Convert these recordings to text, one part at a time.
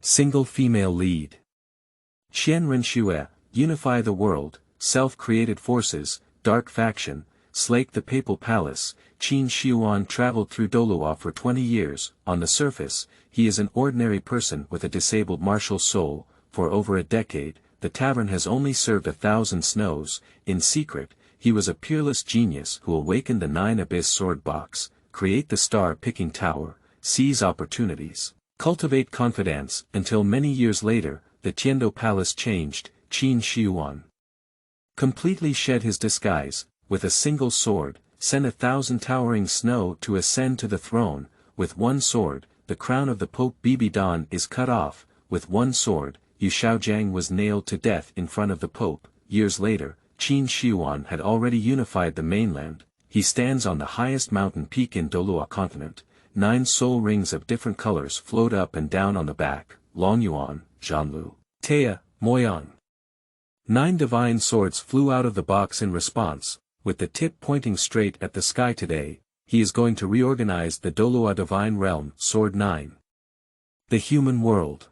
Single female lead. Qian Renxue, unify the world, self-created forces, dark faction, slake the papal palace. Qin Shiyuan traveled through Douluo for 20 years. On the surface, he is an ordinary person with a disabled martial soul. For over a decade, the tavern has only served 1,000 snows. In secret, he was a peerless genius who awakened the 9 Abyss sword box, create the star-picking tower, seize opportunities, cultivate confidence, until many years later, the Tiando Palace changed. Qin Shiyuan completely shed his disguise, with a single sword, sent 1,000 towering snow to ascend to the throne. With one sword, the crown of the Pope Bibidong is cut off. With one sword, Yu Shaojiang was nailed to death in front of the Pope. Years later, Qin Shiyuan had already unified the mainland. He stands on the highest mountain peak in Douluo continent. 9 soul rings of different colors float up and down on the back. Longyuan, Zhanlu, Tea, Moyang. 9 divine swords flew out of the box in response, with the tip pointing straight at the sky. Today, he is going to reorganize the Douluo divine realm. Sword 9. The human world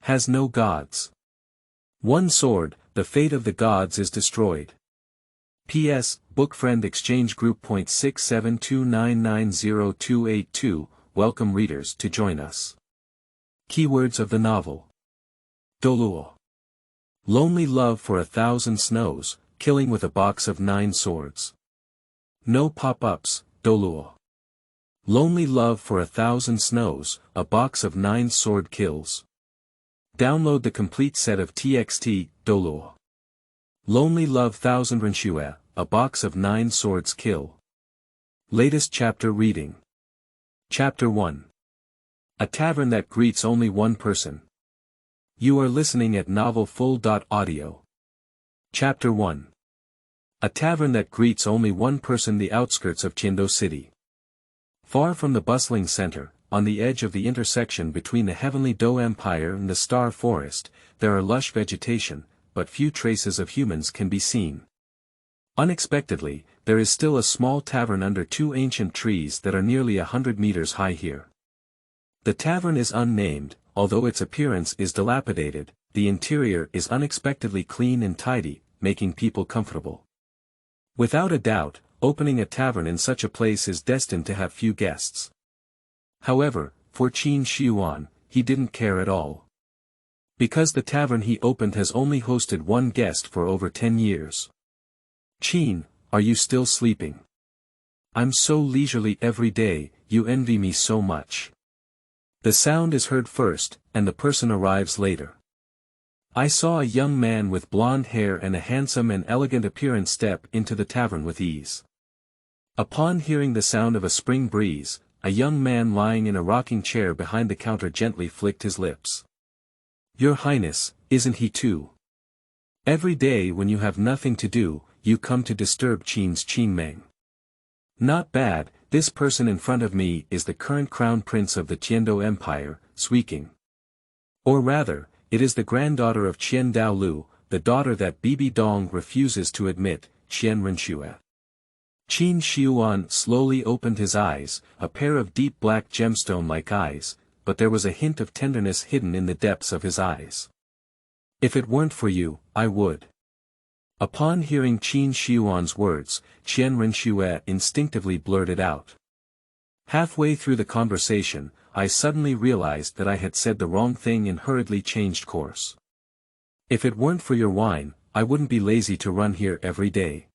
has no gods. One sword, the fate of the gods is destroyed. P.S. Book Friend Exchange Group. 672990282. Welcome readers to join us. Keywords of the novel. Douluo. Lonely love for 1,000 snows, killing with a box of 9 swords. No pop-ups, Douluo. Lonely love for 1,000 snows, a box of 9 sword kills. Download the complete set of TXT, Douluo. Lonely love 1,000 Renxue, a box of 9 swords kill. Latest chapter reading. Chapter 1. A tavern that greets only one person. You are listening at novelfull.audio. Chapter 1. A tavern that greets only one person. The outskirts of Tiando City. Far from the bustling center, on the edge of the intersection between the heavenly Do Empire and the Star Forest, there are lush vegetation, but few traces of humans can be seen. Unexpectedly, there is still a small tavern under 2 ancient trees that are nearly 100 meters high here. The tavern is unnamed. Although its appearance is dilapidated, the interior is unexpectedly clean and tidy, making people comfortable. Without a doubt, opening a tavern in such a place is destined to have few guests. However, for Qin Shiyuan, he didn't care at all. Because the tavern he opened has only hosted one guest for over 10 years. Qin, are you still sleeping? I'm so leisurely every day, you envy me so much. The sound is heard first, and the person arrives later. I saw a young man with blonde hair and a handsome and elegant appearance step into the tavern with ease. Upon hearing the sound of a spring breeze, a young man lying in a rocking chair behind the counter gently flicked his lips. Your Highness, isn't he too? Every day when you have nothing to do, you come to disturb Qin's Qinmeng. Not bad. This person in front of me is the current crown prince of the Tiando Empire, Suiking. Or rather, it is the granddaughter of Qian Douluo, the daughter that Bibidong refuses to admit, Qian Renxue. Qin Shiyuan slowly opened his eyes, a pair of deep black gemstone-like eyes, but there was a hint of tenderness hidden in the depths of his eyes. If it weren't for you, I would. Upon hearing Qin Shiyuan's words, Qian Renxue instinctively blurted out. Halfway through the conversation, I suddenly realized that I had said the wrong thing and hurriedly changed course. If it weren't for your wine, I wouldn't be lazy to run here every day.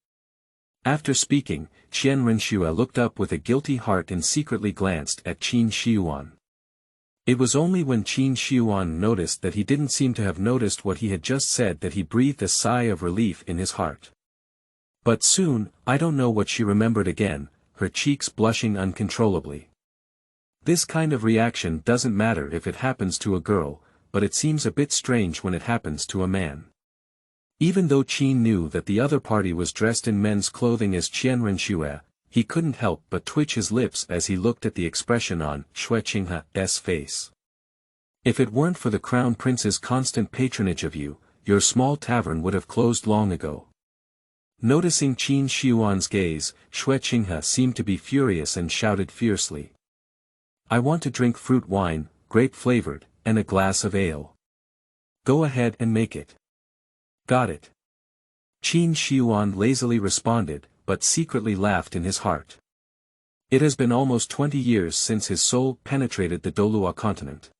After speaking, Qian Renxue looked up with a guilty heart and secretly glanced at Qin Shiyuan. It was only when Qin Shiyuan noticed that he didn't seem to have noticed what he had just said that he breathed a sigh of relief in his heart. But soon, I don't know what she remembered again, her cheeks blushing uncontrollably. This kind of reaction doesn't matter if it happens to a girl, but it seems a bit strange when it happens to a man. Even though Qin knew that the other party was dressed in men's clothing as Qian Renxue, he couldn't help but twitch his lips as he looked at the expression on Xue Qinghe's face. If it weren't for the crown prince's constant patronage of you, your small tavern would have closed long ago. Noticing Qin Shiyuan's gaze, Xue Qinghe seemed to be furious and shouted fiercely. I want to drink fruit wine, grape-flavored, and a glass of ale. Go ahead and make it. Got it. Qin Shiyuan lazily responded, but secretly laughed in his heart. It has been almost 20 years since his soul penetrated the Douluo continent.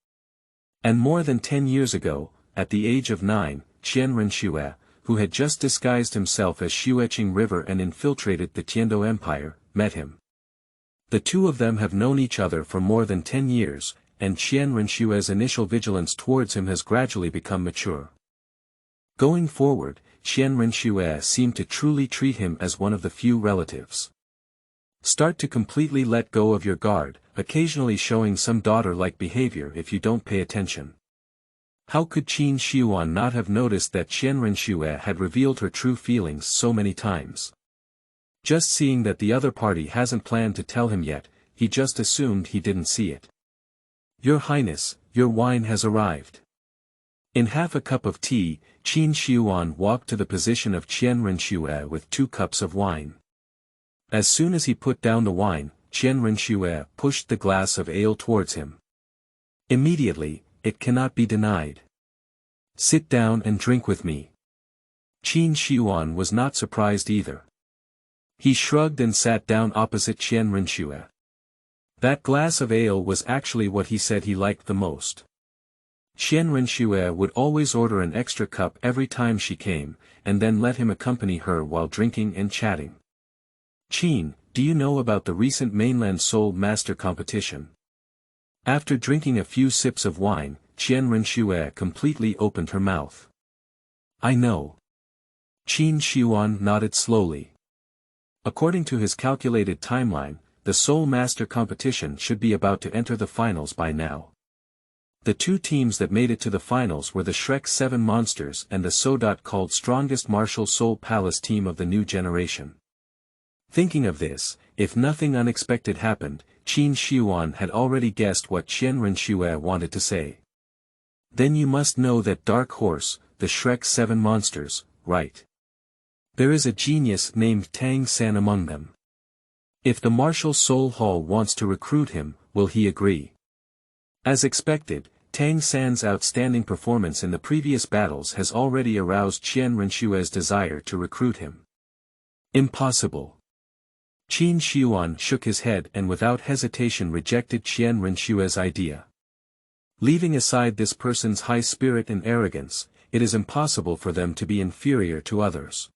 And more than 10 years ago, at the age of 9, Qian Renxue, who had just disguised himself as Xueqing River and infiltrated the Tiando Empire, met him. The two of them have known each other for more than 10 years, and Qian Renshue's initial vigilance towards him has gradually become mature. Going forward, Qian Renxue seemed to truly treat him as one of the few relatives. Start to completely let go of your guard, occasionally showing some daughter-like behavior if you don't pay attention. How could Qin Shiyuan not have noticed that Qian Renxue had revealed her true feelings so many times? Just seeing that the other party hasn't planned to tell him yet, he just assumed he didn't see it. Your Highness, your wine has arrived. In half a cup of tea, Qin Shiyuan walked to the position of Qian Renxue with 2 cups of wine. As soon as he put down the wine, Qian Renxue pushed the glass of ale towards him. Immediately, it cannot be denied. Sit down and drink with me. Qin Shiyuan was not surprised either. He shrugged and sat down opposite Qian Renxue. That glass of ale was actually what he said he liked the most. Qian Renxue would always order an extra cup every time she came, and then let him accompany her while drinking and chatting. Qin, do you know about the recent mainland Soul Master competition? After drinking a few sips of wine, Qian Renxue completely opened her mouth. I know. Qin Shiyuan nodded slowly. According to his calculated timeline, the Soul Master competition should be about to enter the finals by now. The 2 teams that made it to the finals were the Shrek 7 Monsters and the so-called Strongest Martial Soul Palace team of the new generation. Thinking of this, if nothing unexpected happened, Qin Shiyuan had already guessed what Qian Renxue wanted to say. Then you must know that Dark Horse, the Shrek 7 Monsters, right? There is a genius named Tang San among them. If the Martial Soul Hall wants to recruit him, will he agree? As expected, Tang San's outstanding performance in the previous battles has already aroused Qian Renshue's desire to recruit him. Impossible. Qin Shiyuan shook his head and without hesitation rejected Qian Renshue's idea. Leaving aside this person's high spirit and arrogance, it is impossible for them to be inferior to others.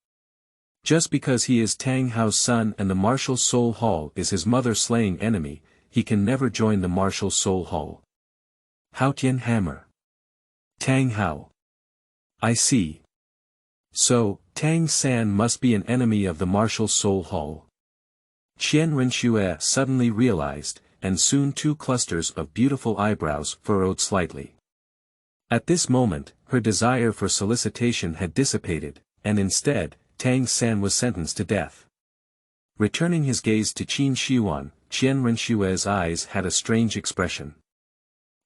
Just because he is Tang Hao's son and the Martial Soul Hall is his mother-slaying enemy, he can never join the Martial Soul Hall. Haotian Hammer. Tang Hao. I see. So, Tang San must be an enemy of the Martial Soul Hall. Qian Renxue suddenly realized, and soon 2 clusters of beautiful eyebrows furrowed slightly. At this moment, her desire for solicitation had dissipated, and instead, Tang San was sentenced to death. Returning his gaze to Qin Shiyuan, Qian Renshue's eyes had a strange expression.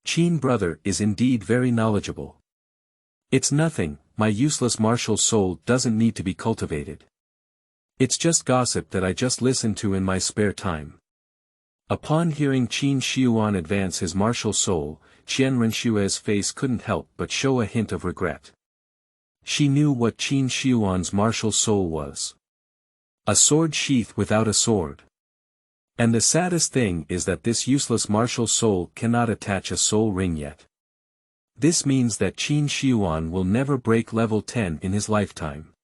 Qin brother is indeed very knowledgeable. It's nothing, my useless martial soul doesn't need to be cultivated. It's just gossip that I just listen to in my spare time. Upon hearing Qin Shiyuan advance his martial soul, Qian Renshue's face couldn't help but show a hint of regret. She knew what Qin Shiyuan's martial soul was. A sword sheath without a sword. And the saddest thing is that this useless martial soul cannot attach a soul ring yet. This means that Qin Shiyuan will never break level 10 in his lifetime.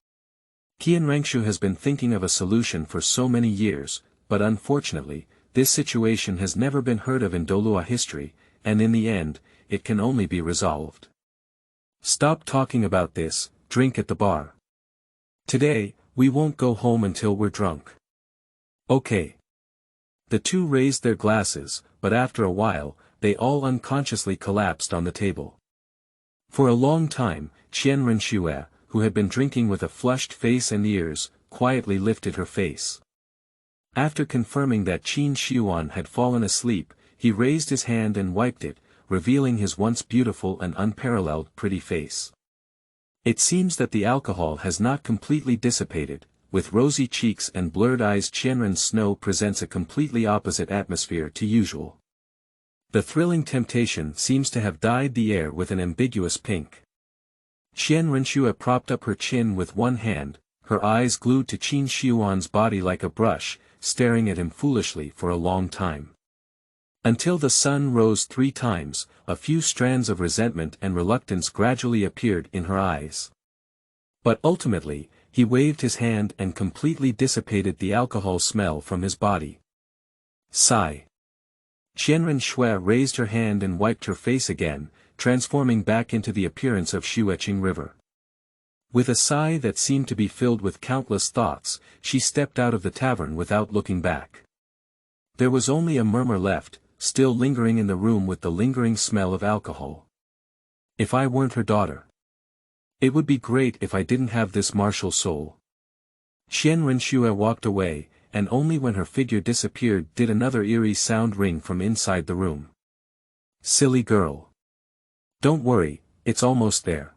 Qian Rengshu has been thinking of a solution for so many years, but unfortunately, this situation has never been heard of in Douluo history, and in the end, it can only be resolved. Stop talking about this, drink at the bar. Today, we won't go home until we're drunk. Okay. The 2 raised their glasses, but after a while, they all unconsciously collapsed on the table. For a long time, Qian Renxue, who had been drinking with a flushed face and ears, quietly lifted her face. After confirming that Qin Shiyuan had fallen asleep, he raised his hand and wiped it, revealing his once beautiful and unparalleled pretty face. It seems that the alcohol has not completely dissipated. With rosy cheeks and blurred eyes, Qianren Snow presents a completely opposite atmosphere to usual. The thrilling temptation seems to have dyed the air with an ambiguous pink. Xian Renshue propped up her chin with one hand, her eyes glued to Qin Shiyuan's body like a brush, staring at him foolishly for a long time. Until the sun rose 3 times, a few strands of resentment and reluctance gradually appeared in her eyes. But ultimately, he waved his hand and completely dissipated the alcohol smell from his body. Sigh. Xianren Shui raised her hand and wiped her face again, transforming back into the appearance of Shueqing River. With a sigh that seemed to be filled with countless thoughts, she stepped out of the tavern without looking back. There was only a murmur left, still lingering in the room with the lingering smell of alcohol. If I weren't her daughter. It would be great if I didn't have this martial soul. Xian Renshue walked away, and only when her figure disappeared did another eerie sound ring from inside the room. Silly girl. Don't worry, it's almost there.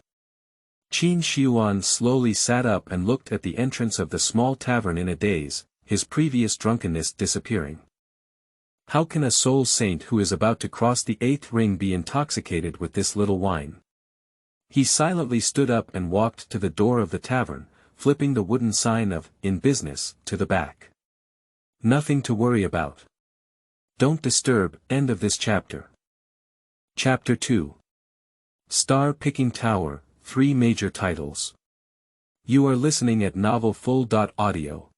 Qin Shiyuan slowly sat up and looked at the entrance of the small tavern in a daze, his previous drunkenness disappearing. How can a soul saint who is about to cross the 8th ring be intoxicated with this little wine? He silently stood up and walked to the door of the tavern, flipping the wooden sign of "In Business" to the back. Nothing to worry about. Don't disturb. End of this chapter. Chapter 2. Star Picking Tower, 3 major titles. You are listening at novelfull.audio.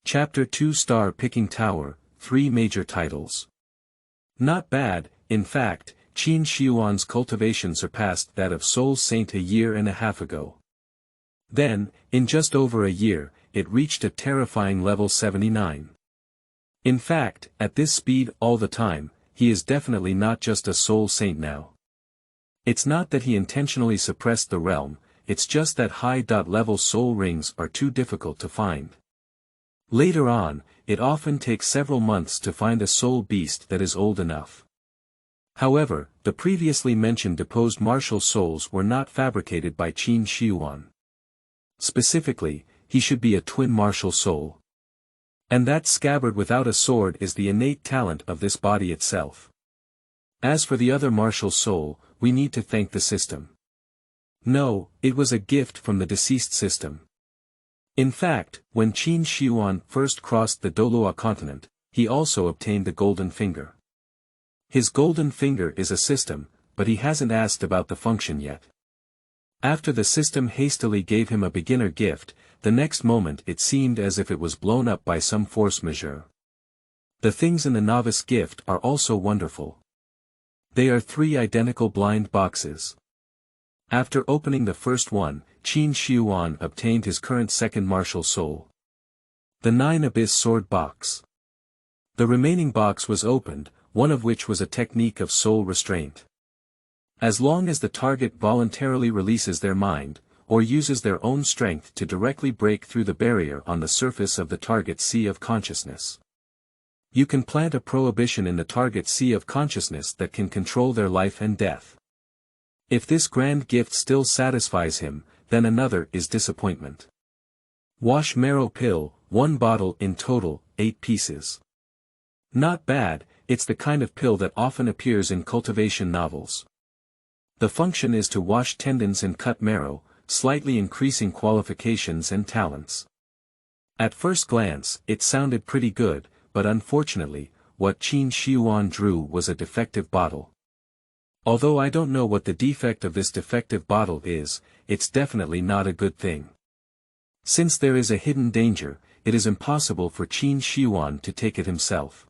Chapter 2 Star Picking Tower, 3 major titles. Not bad, in fact, Qin Shiyuan's cultivation surpassed that of Soul Saint a year and a half ago. Then, in just over a year, it reached a terrifying level 79. In fact, at this speed all the time, he is definitely not just a Soul Saint now. It's not that he intentionally suppressed the realm, it's just that high-level soul rings are too difficult to find. Later on, it often takes several months to find a soul beast that is old enough. However, the previously mentioned deposed martial souls were not fabricated by Qin Shiyuan. Specifically, he should be a twin martial soul. And that scabbard without a sword is the innate talent of this body itself. As for the other martial soul, we need to thank the system. No, it was a gift from the deceased system. In fact, when Qin Shiyuan first crossed the Douluo continent, he also obtained the golden finger. His golden finger is a system, but he hasn't asked about the function yet. After the system hastily gave him a beginner gift, the next moment it seemed as if it was blown up by some force majeure. The things in the novice gift are also wonderful. They are 3 identical blind boxes. After opening the first one, Qin Shiyuan obtained his current second martial soul. The 9 Abyss Sword Box. The remaining box was opened, one of which was a technique of soul restraint. As long as the target voluntarily releases their mind, or uses their own strength to directly break through the barrier on the surface of the target's sea of consciousness. You can plant a prohibition in the target's sea of consciousness that can control their life and death. If this grand gift still satisfies him, then another is disappointment. Wash Marrow Pill, 1 bottle in total, 8 pieces. Not bad, it's the kind of pill that often appears in cultivation novels. The function is to wash tendons and cut marrow, slightly increasing qualifications and talents. At first glance, it sounded pretty good, but unfortunately, what Qin Shiyuan drew was a defective bottle. Although I don't know what the defect of this defective bottle is, it's definitely not a good thing. Since there is a hidden danger, it is impossible for Qin Shiyuan to take it himself.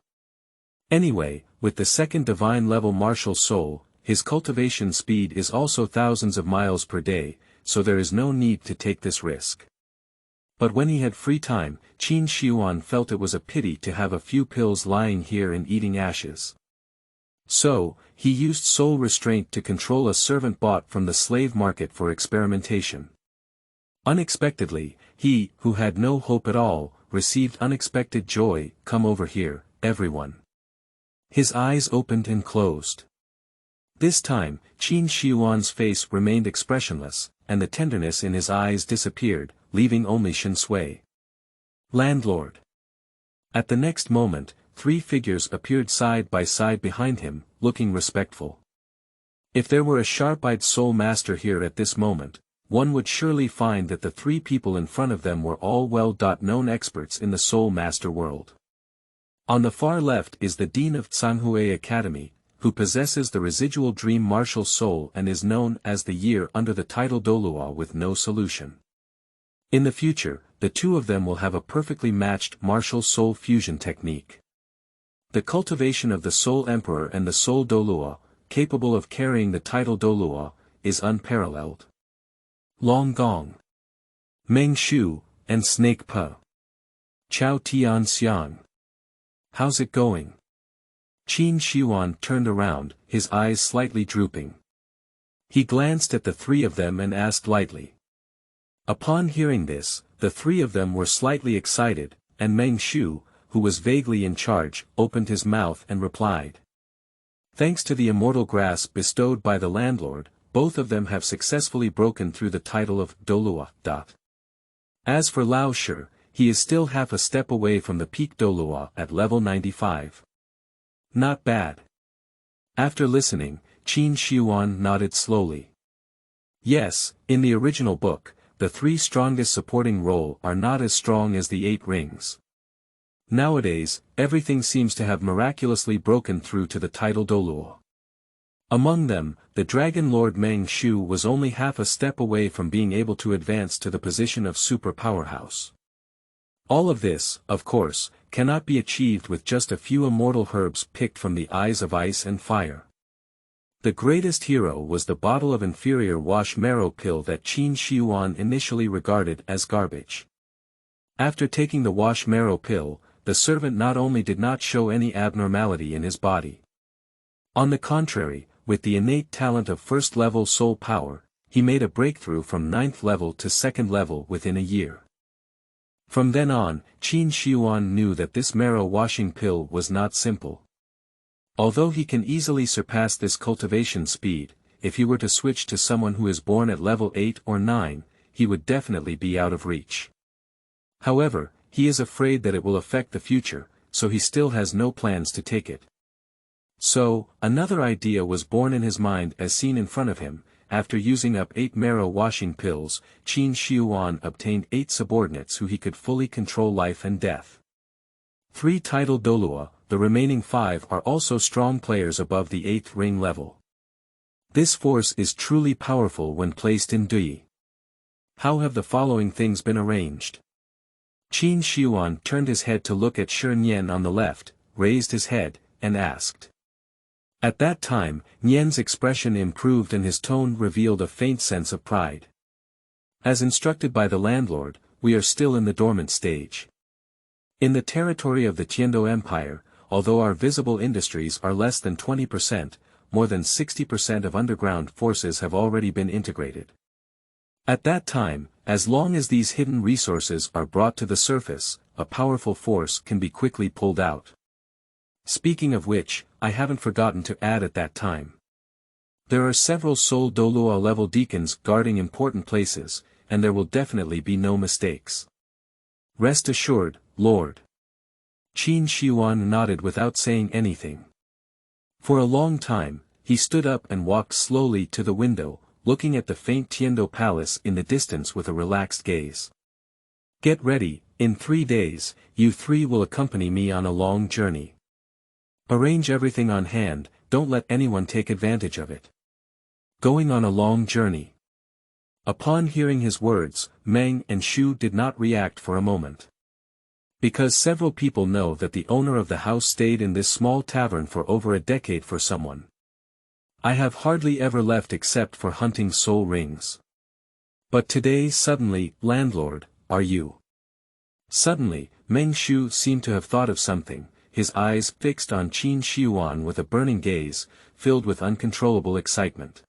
Anyway, with the second divine level martial soul, his cultivation speed is also thousands of miles per day, so there is no need to take this risk. But when he had free time, Qin Shiyuan felt it was a pity to have a few pills lying here and eating ashes. So, he used soul restraint to control a servant bought from the slave market for experimentation. Unexpectedly, he, who had no hope at all, received unexpected joy. Come over here, everyone. His eyes opened and closed. This time, Qin Shiyuan's face remained expressionless, and the tenderness in his eyes disappeared, leaving only Shen Sui. Landlord. At the next moment, 3 figures appeared side by side behind him, looking respectful. If there were a sharp-eyed soul master here at this moment, one would surely find that the 3 people in front of them were all well-known experts in the soul master world. On the far left is the Dean of Tsanghue Academy, who possesses the residual dream martial soul and is known as the year under the title Douluo with no solution. In the future, the 2 of them will have a perfectly matched martial soul fusion technique. The cultivation of the Soul Emperor and the Soul Douluo, capable of carrying the title Douluo, is unparalleled. Long Gong, Meng Shu, and Snake Po. Chao Tian Xiang. How's it going? Qin Shiyuan turned around, his eyes slightly drooping. He glanced at the 3 of them and asked lightly. Upon hearing this, the 3 of them were slightly excited, and Meng Shu, who was vaguely in charge, opened his mouth and replied. Thanks to the immortal grass bestowed by the landlord, both of them have successfully broken through the title of Douluo. As for Lao Shi, he is still half a step away from the peak Douluo at level 95. Not bad. After listening, Qin Shiyuan nodded slowly. Yes, in the original book, the 3 strongest supporting role are not as strong as the 8 rings. Nowadays, everything seems to have miraculously broken through to the title Douluo. Among them, the Dragon Lord Meng Shu was only half a step away from being able to advance to the position of super powerhouse. All of this, of course, cannot be achieved with just a few immortal herbs picked from the eyes of ice and fire. The greatest hero was the bottle of inferior wash marrow pill that Qin Shiyuan initially regarded as garbage. After taking the wash marrow pill, the servant not only did not show any abnormality in his body. On the contrary, with the innate talent of first-level soul power, he made a breakthrough from 9th level to 2nd level within a year. From then on, Qin Shiyuan knew that this marrow-washing pill was not simple. Although he can easily surpass this cultivation speed, if he were to switch to someone who is born at level 8 or 9, he would definitely be out of reach. However, he is afraid that it will affect the future, so he still has no plans to take it. So, another idea was born in his mind as seen in front of him. After using up 8 marrow-washing pills, Qin Shiyuan obtained 8 subordinates who he could fully control life and death. 3 title Douluo, the remaining 5 are also strong players above the 8th ring level. This force is truly powerful when placed in Dui. How have the following things been arranged? Qin Shiyuan turned his head to look at Shi Nian on the left, raised his head, and asked. At that time, Nian's expression improved and his tone revealed a faint sense of pride. As instructed by the landlord, we are still in the dormant stage. In the territory of the Tiando Empire, although our visible industries are less than 20%, more than 60% of underground forces have already been integrated. At that time, as long as these hidden resources are brought to the surface, a powerful force can be quickly pulled out. Speaking of which, I haven't forgotten to add at that time. There are several Soul Douluo level deacons guarding important places, and there will definitely be no mistakes. Rest assured, Lord. Qin Shiyuan nodded without saying anything. For a long time, he stood up and walked slowly to the window, looking at the faint Tiando Palace in the distance with a relaxed gaze. Get ready, in 3 days, you 3 will accompany me on a long journey. Arrange everything on hand, don't let anyone take advantage of it. Going on a long journey. Upon hearing his words, Meng and Shu did not react for a moment. Because several people know that the owner of the house stayed in this small tavern for over a decade for someone. I have hardly ever left except for hunting soul rings. But today suddenly, landlord, are you? Suddenly, Meng Shu seemed to have thought of something, his eyes fixed on Qin Shiyuan with a burning gaze, filled with uncontrollable excitement.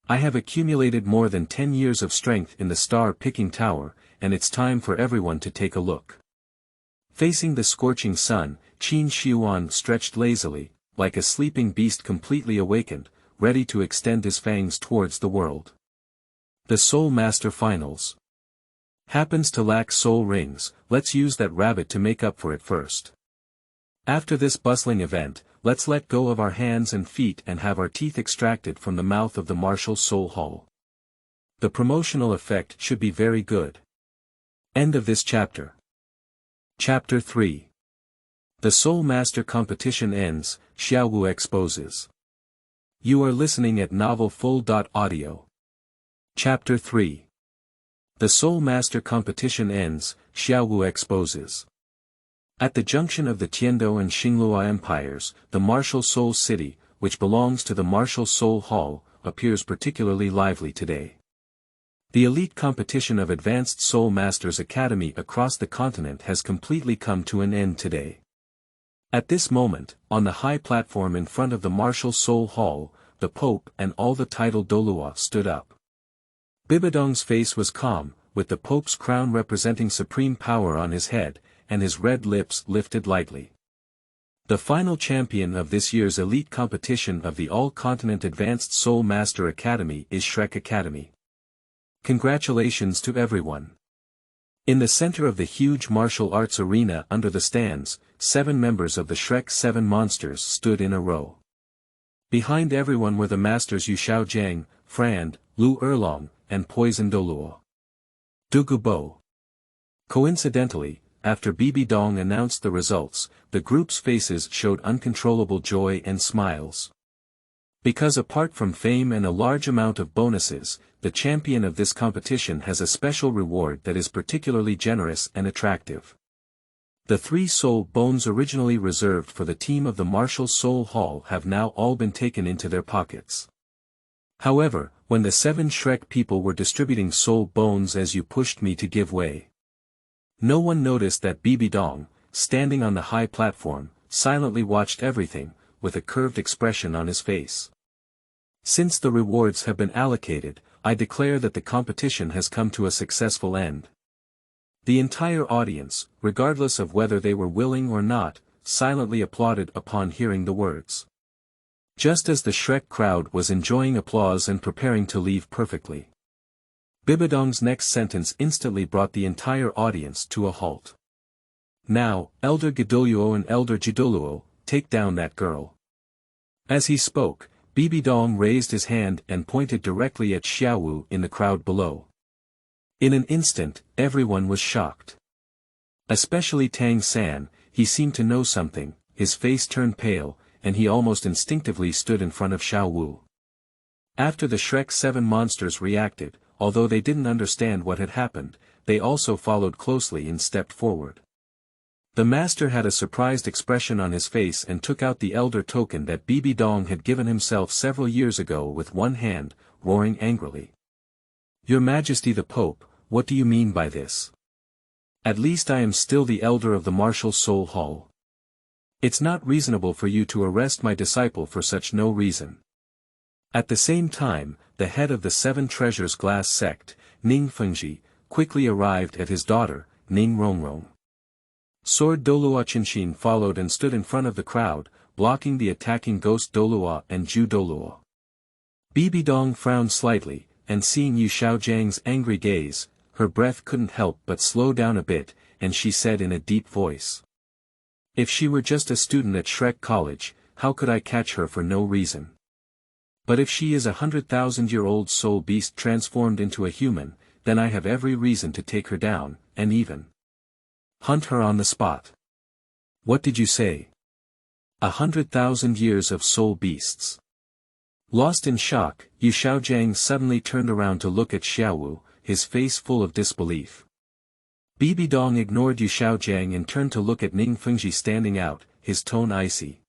I have accumulated more than 10 years of strength in the star-picking tower, and it's time for everyone to take a look. Facing the scorching sun, Qin Shiyuan stretched lazily, like a sleeping beast completely awakened, ready to extend his fangs towards the world. The Soul Master Finals. Happens to lack soul rings, let's use that rabbit to make up for it first. After this bustling event, let's let go of our hands and feet and have our teeth extracted from the mouth of the martial soul hall. The promotional effect should be very good. End of this chapter. Chapter 3. The Soul Master competition ends, Xiaowu exposes. You are listening at novelfull.audio. Chapter 3. The Soul Master competition ends, Xiaowu exposes. At the junction of the Tiando and Xinglua empires, the martial soul city, which belongs to the martial soul hall, appears particularly lively today. The elite competition of Advanced Soul Masters Academy across the continent has completely come to an end today. At this moment, on the high platform in front of the martial soul hall, the Pope and all the titled Douluo stood up. Bibidong's face was calm, with the Pope's crown representing supreme power on his head, and his red lips lifted lightly. The final champion of this year's elite competition of the All-Continent Advanced Soul Master Academy is Shrek Academy. Congratulations to everyone. In the center of the huge martial arts arena under the stands, 7 members of the Shrek 7 monsters stood in a row. Behind everyone were the masters Yu Xiaojiang, Frand, Lu Erlong, and Poison Douluo. Dugubo. Coincidentally, after Bibidong announced the results, the group's faces showed uncontrollable joy and smiles. Because apart from fame and a large amount of bonuses, the champion of this competition has a special reward that is particularly generous and attractive. The 3 soul bones originally reserved for the team of the Martial Soul Hall have now all been taken into their pockets. However, when the 7 Shrek people were distributing soul bones as you pushed me to give way, no one noticed that Bibidong, standing on the high platform, silently watched everything, with a curved expression on his face. Since the rewards have been allocated, I declare that the competition has come to a successful end. The entire audience, regardless of whether they were willing or not, silently applauded upon hearing the words. Just as the Shrek crowd was enjoying applause and preparing to leave perfectly, Bibidong's next sentence instantly brought the entire audience to a halt. Now, Elder Douluo and Elder Douluo, take down that girl. As he spoke, Bibidong raised his hand and pointed directly at Xiaowu in the crowd below. In an instant, everyone was shocked. Especially Tang San, he seemed to know something, his face turned pale, and he almost instinctively stood in front of Xiaowu. After the Shrek 7 monsters reacted, although they didn't understand what had happened, they also followed closely and stepped forward. The master had a surprised expression on his face and took out the elder token that Bibidong had given himself several years ago with one hand, roaring angrily. Your Majesty the Pope, what do you mean by this? At least I am still the elder of the Martial Soul Hall. It's not reasonable for you to arrest my disciple for such no reason. At the same time, the head of the 7 Treasures Glass sect, Ning Fengji, quickly arrived at his daughter, Ning Rongrong. Sword Douluo Qinshin followed and stood in front of the crowd, blocking the attacking Ghost Douluo and Ju Douluo. Bibidong frowned slightly, and seeing Yu Xiaojiang's angry gaze, her breath couldn't help but slow down a bit, and she said in a deep voice. If she were just a student at Shrek College, how could I catch her for no reason? But if she is a 100,000-year-old soul beast transformed into a human, then I have every reason to take her down, and even hunt her on the spot. What did you say? 100,000 years of soul beasts. Lost in shock, Yu Xiaojiang suddenly turned around to look at Xiaowu, his face full of disbelief. Bibidong ignored Yu Xiaojiang and turned to look at Ning Fengji standing out, his tone icy.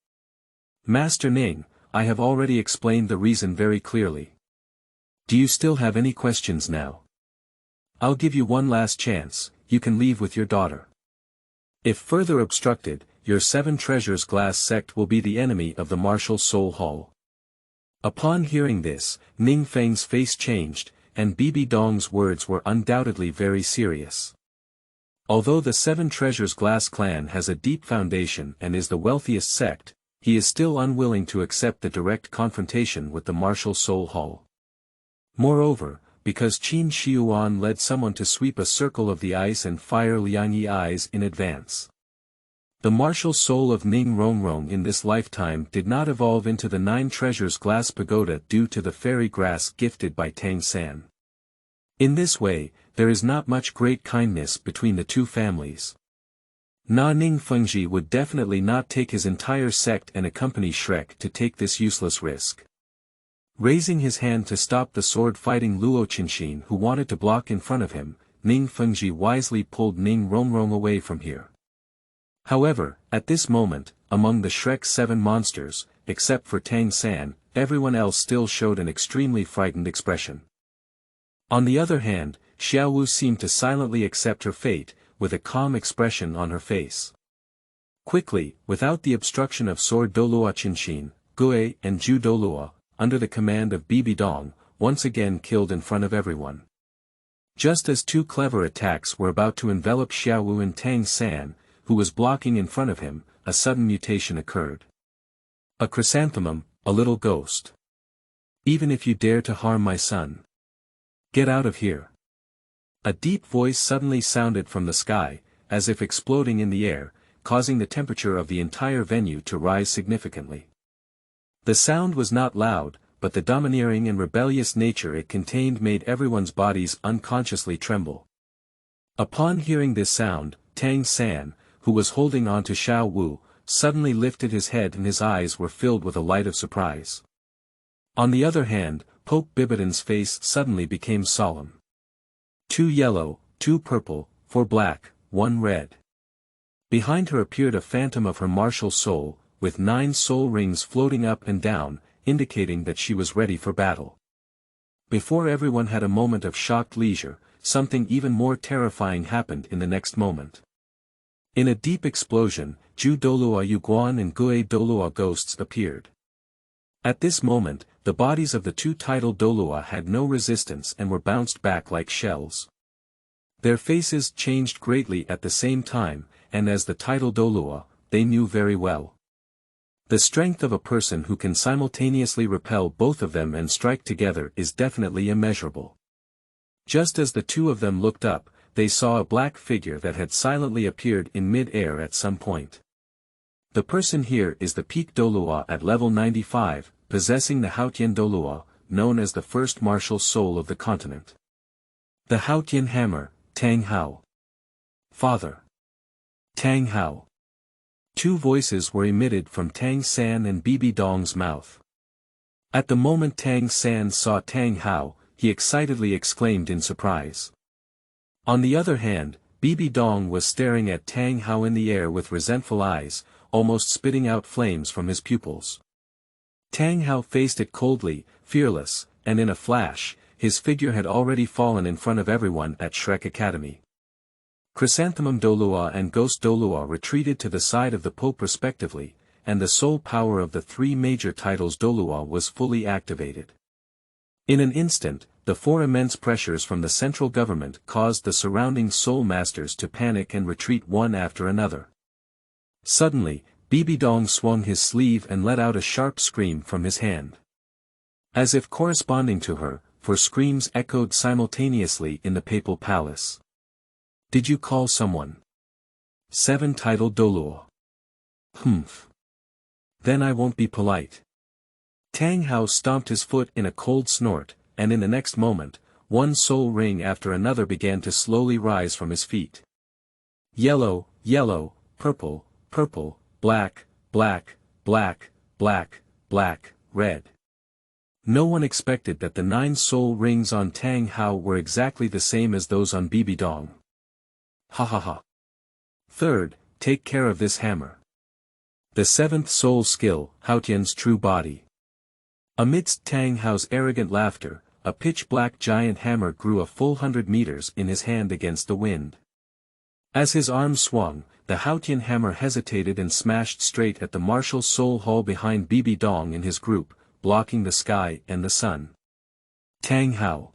Master Ning, I have already explained the reason very clearly. Do you still have any questions now? I'll give you one last chance, you can leave with your daughter. If further obstructed, your 7 Treasures Glass sect will be the enemy of the Martial Soul Hall. Upon hearing this, Ning Feng's face changed, and Bibidong's words were undoubtedly very serious. Although the 7 Treasures Glass clan has a deep foundation and is the wealthiest sect, he is still unwilling to accept the direct confrontation with the Martial Soul Hall. Moreover, because Qin Shiyuan led someone to sweep a circle of the ice and fire Liangyi eyes in advance. The martial soul of Ning Rongrong in this lifetime did not evolve into the 9 treasures glass pagoda due to the fairy grass gifted by Tang San. In this way, there is not much great kindness between the two families. Na Ning Fengji would definitely not take his entire sect and accompany Shrek to take this useless risk. Raising his hand to stop the sword-fighting Luo Qinshin who wanted to block in front of him, Ning Fengji wisely pulled Ning Rongrong away from here. However, at this moment, among the Shrek's 7 monsters, except for Tang San, everyone else still showed an extremely frightened expression. On the other hand, Xiaowu seemed to silently accept her fate, with a calm expression on her face. Quickly, without the obstruction of Sword Douluo Qinshin, Gue and Ju Douluo, under the command of Bibidong, once again killed in front of everyone. Just as 2 clever attacks were about to envelop Xiaowu and Tang San, who was blocking in front of him, a sudden mutation occurred. A chrysanthemum, a little ghost. Even if you dare to harm my son, get out of here. A deep voice suddenly sounded from the sky, as if exploding in the air, causing the temperature of the entire venue to rise significantly. The sound was not loud, but the domineering and rebellious nature it contained made everyone's bodies unconsciously tremble. Upon hearing this sound, Tang San, who was holding on to Xiaowu, suddenly lifted his head and his eyes were filled with a light of surprise. On the other hand, Pope Bibidong's face suddenly became solemn. 2 yellow, 2 purple, 4 black, 1 red. Behind her appeared a phantom of her martial soul, with 9 soul rings floating up and down, indicating that she was ready for battle. Before everyone had a moment of shocked leisure, something even more terrifying happened in the next moment. In a deep explosion, Ju Douluo Yuguan and Gue Douluo ghosts appeared. At this moment, the bodies of the 2 tidal Douluo had no resistance and were bounced back like shells. Their faces changed greatly at the same time, and as the tidal Douluo, they knew very well. The strength of a person who can simultaneously repel both of them and strike together is definitely immeasurable. Just as the 2 of them looked up, they saw a black figure that had silently appeared in mid-air at some point. The person here is the peak Douluo at level 95, possessing the Haotian Douluo, known as the first martial soul of the continent. The Haotian hammer, Tang Hao. Father. Tang Hao. 2 voices were emitted from Tang San and Bibidong's mouth. At the moment Tang San saw Tang Hao, he excitedly exclaimed in surprise. On the other hand, Bibidong was staring at Tang Hao in the air with resentful eyes, almost spitting out flames from his pupils. Tang Hao faced it coldly, fearless, and in a flash, his figure had already fallen in front of everyone at Shrek Academy. Chrysanthemum Douluo and Ghost Douluo retreated to the side of the Pope respectively, and the soul power of the 3 major titles Douluo was fully activated. In an instant, the 4 immense pressures from the central government caused the surrounding soul masters to panic and retreat one after another. Suddenly, Bibidong swung his sleeve and let out a sharp scream from his hand. As if corresponding to her, 4 screams echoed simultaneously in the papal palace. Did you call someone? 7 tidal Douluo. Humph. Then I won't be polite. Tang Hao stomped his foot in a cold snort, and in the next moment, 1 soul ring after another began to slowly rise from his feet. Yellow, yellow, purple, purple, black, black, black, black, black, red. No one expected that the 9 soul rings on Tang Hao were exactly the same as those on Bibidong. Ha ha ha. Third, take care of this hammer. The 7th soul skill, Haotian's true body. Amidst Tang Hao's arrogant laughter, a pitch-black giant hammer grew a full 100 meters in his hand against the wind. As his arm swung, the Haotian hammer hesitated and smashed straight at the martial soul hall behind Bibidong and his group, blocking the sky and the sun. Tang Hao.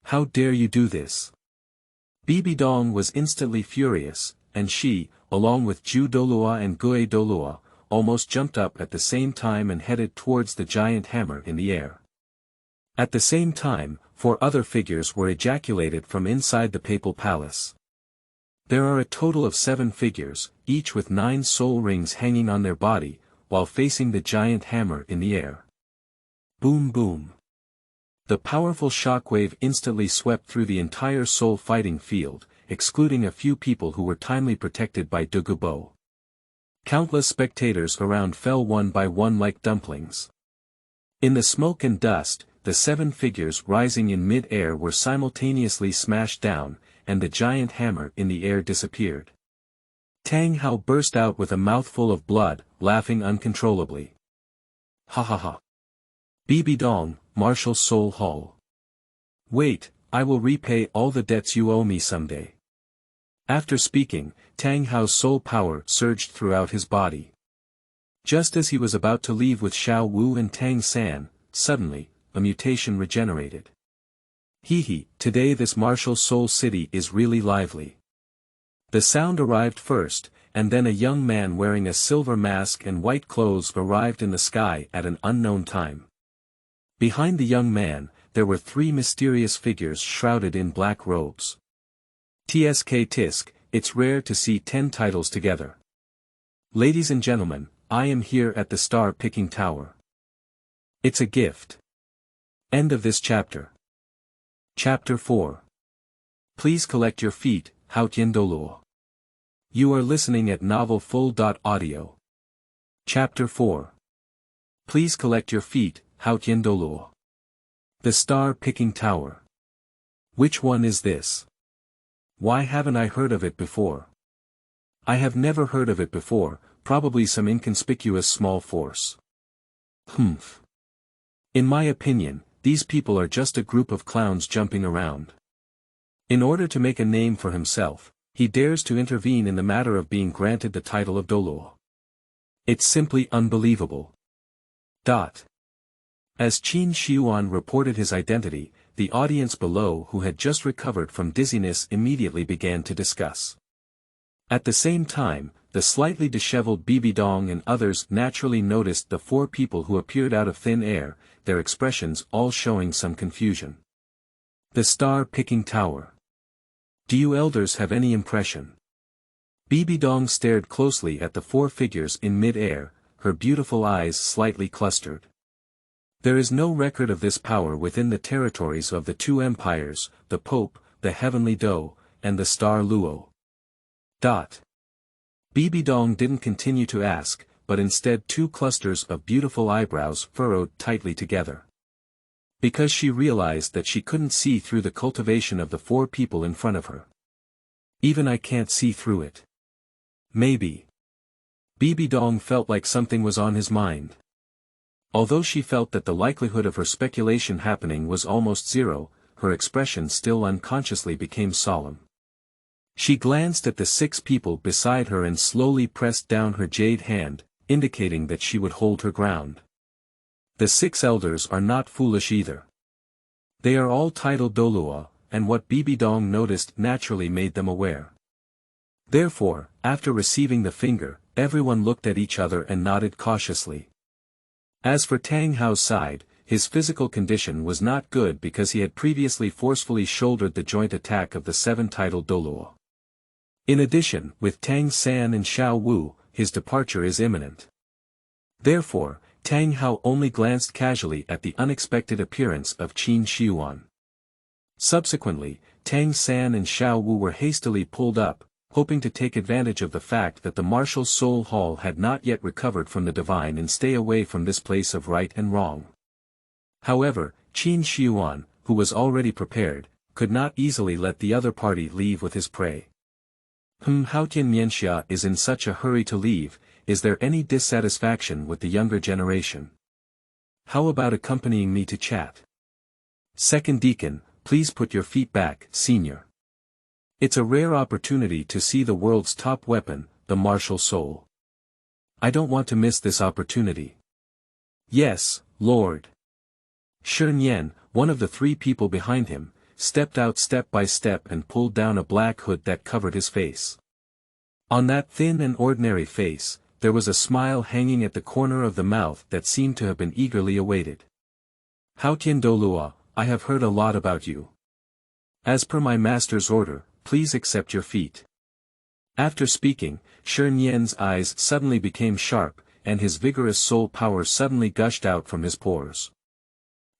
How dare you do this? Bibidong was instantly furious, and she, along with Ju Douluo and Gue Douluo, almost jumped up at the same time and headed towards the giant hammer in the air. At the same time, 4 other figures were ejaculated from inside the papal palace. There are a total of 7 figures, each with 9 soul rings hanging on their body, while facing the giant hammer in the air. Boom boom. The powerful shockwave instantly swept through the entire soul fighting field, excluding a few people who were timely protected by Dugubo. Countless spectators around fell one by one like dumplings. In the smoke and dust, the 7 figures rising in mid-air were simultaneously smashed down, and the giant hammer in the air disappeared. Tang Hao burst out with a mouthful of blood, laughing uncontrollably. Ha ha ha. Bibidong, Martial Soul Hall. Wait, I will repay all the debts you owe me someday. After speaking, Tang Hao's soul power surged throughout his body. Just as he was about to leave with Xiaowu and Tang San, suddenly, a mutation regenerated. Hee, today this martial soul city is really lively. The sound arrived first, and then a young man wearing a silver mask and white clothes arrived in the sky at an unknown time. Behind the young man, there were 3 mysterious figures shrouded in black robes. TSK Tisk, it's rare to see 10 titles together. Ladies and gentlemen, I am here at the star-picking tower. It's a gift. End of this chapter. Chapter 4. Please collect your feet, Haotian Douluo. You are listening at novelfull.audio. Chapter 4. Please collect your feet, Haotian Douluo. The Star-Picking Tower. Which one is this? Why haven't I heard of it before? I have never heard of it before, probably some inconspicuous small force. Humph. In my opinion, these people are just a group of clowns jumping around. In order to make a name for himself, he dares to intervene in the matter of being granted the title of Douluo. It's simply unbelievable. As Qin Shiyuan reported his identity, the audience below who had just recovered from dizziness immediately began to discuss. At the same time, the slightly disheveled Bibidong and others naturally noticed the 4 people who appeared out of thin air, their expressions all showing some confusion. The Star-Picking Tower. Do you elders have any impression? Bibidong stared closely at the 4 figures in mid-air, her beautiful eyes slightly clustered. There is no record of this power within the territories of the 2 empires, the Pope, the Heavenly Do, and the Star Luo. Bibidong didn't continue to ask, but instead 2 clusters of beautiful eyebrows furrowed tightly together. Because she realized that she couldn't see through the cultivation of the 4 people in front of her. Even I can't see through it. Maybe. Bibidong felt like something was on his mind. Although she felt that the likelihood of her speculation happening was almost 0, her expression still unconsciously became solemn. She glanced at the 6 people beside her and slowly pressed down her jade hand, indicating that she would hold her ground. The 6 elders are not foolish either. They are all titled Douluo, and what Bibidong noticed naturally made them aware. Therefore, after receiving the finger, everyone looked at each other and nodded cautiously. As for Tang Hao's side, his physical condition was not good because he had previously forcefully shouldered the joint attack of the 7 titled Douluo. In addition, with Tang San and Xiaowu, his departure is imminent. Therefore, Tang Hao only glanced casually at the unexpected appearance of Qin Shiyuan. Subsequently, Tang San and Xiaowu were hastily pulled up, hoping to take advantage of the fact that the martial soul hall had not yet recovered from the divine and stay away from this place of right and wrong. However, Qin Shiyuan, who was already prepared, could not easily let the other party leave with his prey. Haotian Mianxia is in such a hurry to leave, is there any dissatisfaction with the younger generation? How about accompanying me to chat? Second Deacon, please put your feet back, Senior. It's a rare opportunity to see the world's top weapon, the martial soul. I don't want to miss this opportunity. Yes, Lord. Shun Yan, one of the 3 people behind him, stepped out step by step and pulled down a black hood that covered his face. On that thin and ordinary face, there was a smile hanging at the corner of the mouth that seemed to have been eagerly awaited. Haotian Douluo, I have heard a lot about you. As per my master's order, please accept your feet. After speaking, Shi Nian's eyes suddenly became sharp, and his vigorous soul power suddenly gushed out from his pores.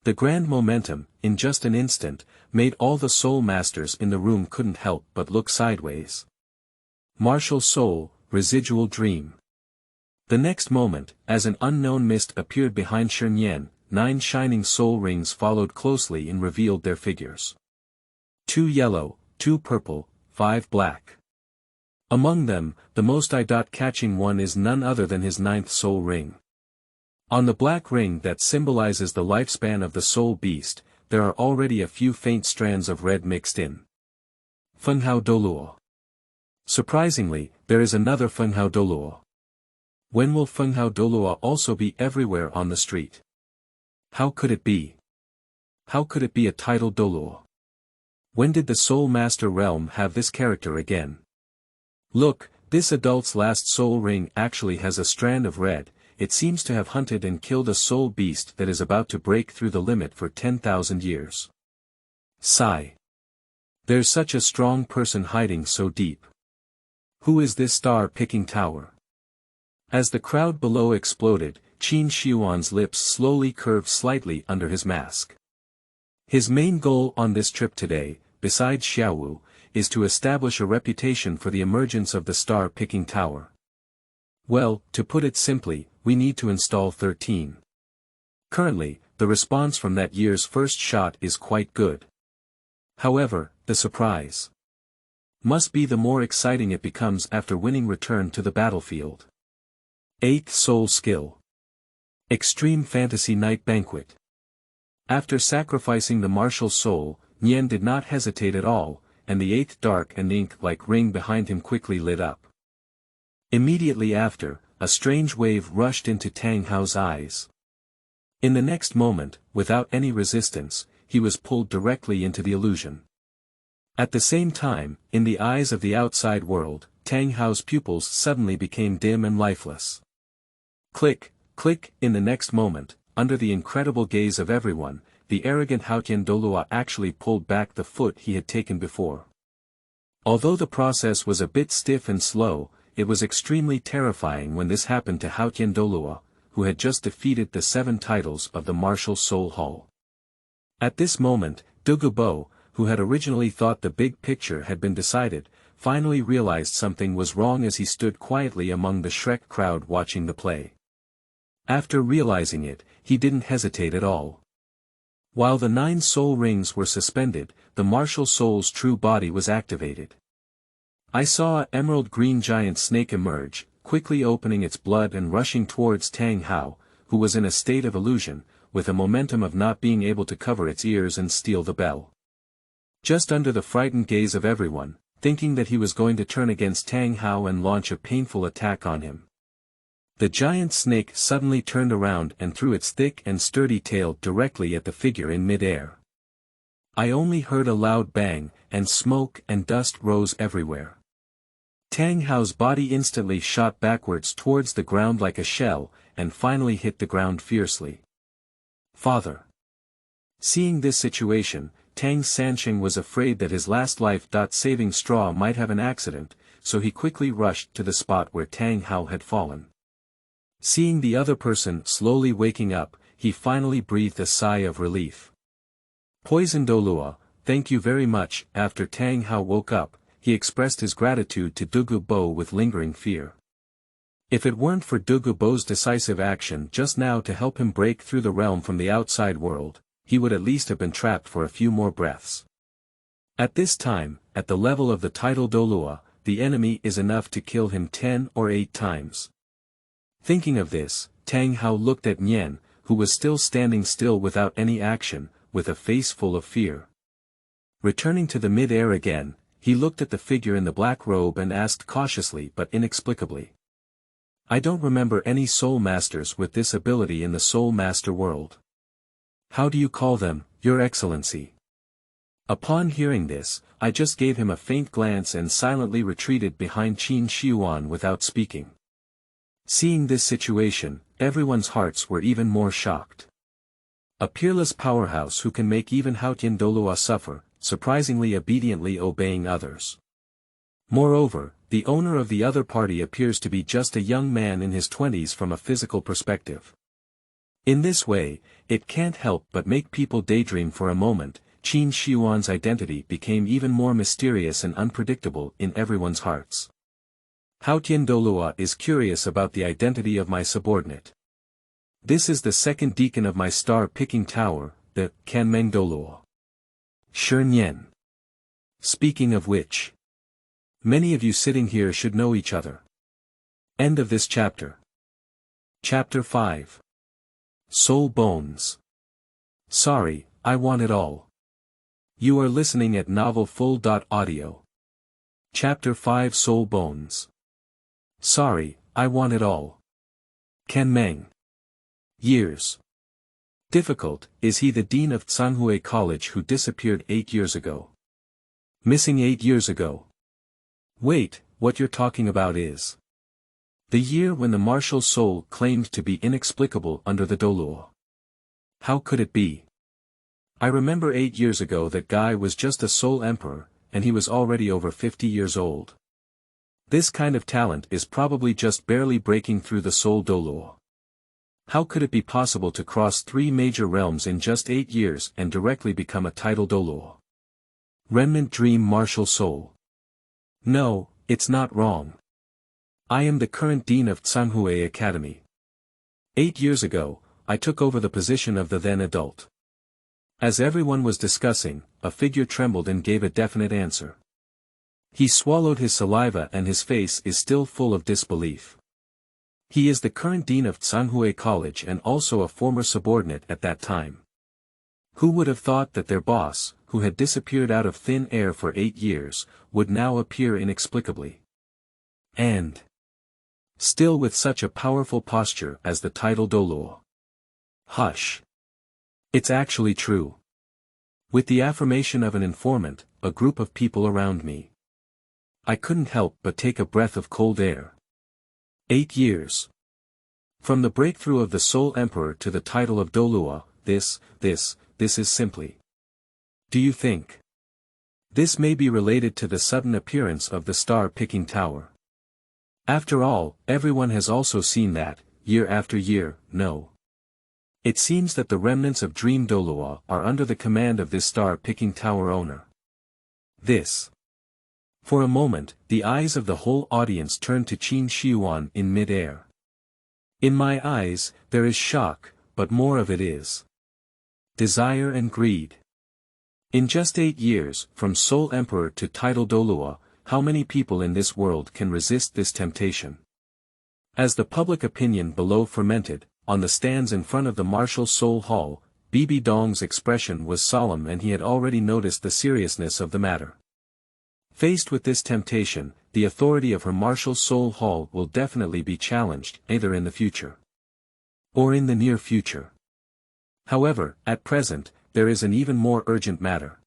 The grand momentum, in just an instant, made all the soul masters in the room couldn't help but look sideways. Martial soul, residual dream. The next moment, as an unknown mist appeared behind Shi Nian, 9 shining soul rings followed closely and revealed their figures. 2 yellow, 2 purple, 5 black. Among them, the most eye-catching one is none other than his 9th soul ring. On the black ring that symbolizes the lifespan of the soul beast, there are already a few faint strands of red mixed in. Hao Douluo. Surprisingly, there is another Hao Douluo. When will Hao Douluo also be everywhere on the street? How could it be? How could it be a title Douluo? When did the Soul Master realm have this character again? Look, this adult's last soul ring actually has a strand of red. It seems to have hunted and killed a soul beast that is about to break through the limit for 10,000 years. Sigh. There's such a strong person hiding so deep. Who is this star-picking tower? As the crowd below exploded, Qin Shiyuan's lips slowly curved slightly under his mask. His main goal on this trip today, besides Xiaowu, is to establish a reputation for the emergence of the star-picking tower. Well, to put it simply, we need to install 13. Currently, the response from that year's first shot is quite good. However, the surprise must be the more exciting it becomes after winning return to the battlefield. 8th Soul Skill. Extreme Fantasy Night Banquet. After sacrificing the martial soul, Nian did not hesitate at all, and the 8th dark and ink-like ring behind him quickly lit up. Immediately after, a strange wave rushed into Tang Hao's eyes. In the next moment, without any resistance, he was pulled directly into the illusion. At the same time, in the eyes of the outside world, Tang Hao's pupils suddenly became dim and lifeless. Click, click, in the next moment, under the incredible gaze of everyone, the arrogant Haotian Douluo actually pulled back the foot he had taken before. Although the process was a bit stiff and slow, it was extremely terrifying when this happened to Haotian Douluo, who had just defeated the 7 titles of the Martial Soul Hall. At this moment, Bo, who had originally thought the big picture had been decided, finally realized something was wrong as he stood quietly among the Shrek crowd watching the play. After realizing it, he didn't hesitate at all. While the 9 soul rings were suspended, the martial soul's true body was activated. I saw an emerald green giant snake emerge, quickly opening its blood and rushing towards Tang Hao, who was in a state of illusion, with a momentum of not being able to cover its ears and steal the bell. Just under the frightened gaze of everyone, thinking that he was going to turn against Tang Hao and launch a painful attack on him. The giant snake suddenly turned around and threw its thick and sturdy tail directly at the figure in mid-air. I only heard a loud bang, and smoke and dust rose everywhere. Tang Hao's body instantly shot backwards towards the ground like a shell, and finally hit the ground fiercely. Father. Seeing this situation, Tang Sansheng was afraid that his last life-saving straw might have an accident, so he quickly rushed to the spot where Tang Hao had fallen. Seeing the other person slowly waking up, he finally breathed a sigh of relief. Poison Douluo, thank you very much. After Tang Hao woke up, he expressed his gratitude to Bo with lingering fear. If it weren't for Bo's decisive action just now to help him break through the realm from the outside world, he would at least have been trapped for a few more breaths. At this time, at the level of the title Douluo, the enemy is enough to kill him 10 or 8 times. Thinking of this, Tang Hao looked at Nian, who was still standing still without any action, with a face full of fear. Returning to the mid-air again, he looked at the figure in the black robe and asked cautiously but inexplicably. I don't remember any soul masters with this ability in the soul master world. How do you call them, Your Excellency? Upon hearing this, I just gave him a faint glance and silently retreated behind Qin Shiyuan without speaking. Seeing this situation, everyone's hearts were even more shocked. A peerless powerhouse who can make even Haotian Douluo suffer, surprisingly obediently obeying others. Moreover, the owner of the other party appears to be just a young man in his 20s from a physical perspective. In this way, it can't help but make people daydream for a moment. Qin Shiyuan's identity became even more mysterious and unpredictable in everyone's hearts. Haotian Douluo is curious about the identity of my subordinate. This is the second deacon of my star-picking tower, the Kanmeng Douluo. Shernyan. Speaking of which, many of you sitting here should know each other. End of this chapter. Chapter 5. Soul Bones. Sorry, I want it all. You are listening at novelfull.audio. Chapter 5 Soul Bones. Sorry, I want it all. Kanmeng. Years. Difficult, is he the dean of Tsanhui College who disappeared 8 years ago? Missing 8 years ago. Wait, what you're talking about is the year when the martial soul claimed to be inexplicable under the Douluo. How could it be? I remember 8 years ago that guy was just a soul emperor, and he was already over 50 years old. This kind of talent is probably just barely breaking through the soul Douluo. How could it be possible to cross 3 major realms in just 8 years and directly become a title Douluo? Remnant Dream Martial Soul. No, it's not wrong. I am the current dean of Tsanhui Academy. 8 years ago, I took over the position of the then adult. As everyone was discussing, a figure trembled and gave a definite answer. He swallowed his saliva and his face is still full of disbelief. He is the current dean of Tsanhui College and also a former subordinate at that time. Who would have thought that their boss, who had disappeared out of thin air for 8 years, would now appear inexplicably? And still with such a powerful posture as the title Douluo. Hush. It's actually true. With the affirmation of an informant, a group of people around me. I couldn't help but take a breath of cold air. 8 years. From the breakthrough of the Soul Emperor to the title of Douluo, this is simply. Do you think this may be related to the sudden appearance of the star-picking tower? After all, everyone has also seen that, year after year, no. It seems that the remnants of Dream Douluo are under the command of this star-picking tower owner. This. For a moment, the eyes of the whole audience turned to Qin Shiyuan in mid-air. In my eyes, there is shock, but more of it is desire and greed. In just 8 years, from Soul Emperor to title Douluo, how many people in this world can resist this temptation? As the public opinion below fermented, on the stands in front of the Martial Soul Hall, Bibidong's expression was solemn and he had already noticed the seriousness of the matter. Faced with this temptation, the authority of her Martial Soul Hall will definitely be challenged, either in the future or in the near future. However, at present, there is an even more urgent matter.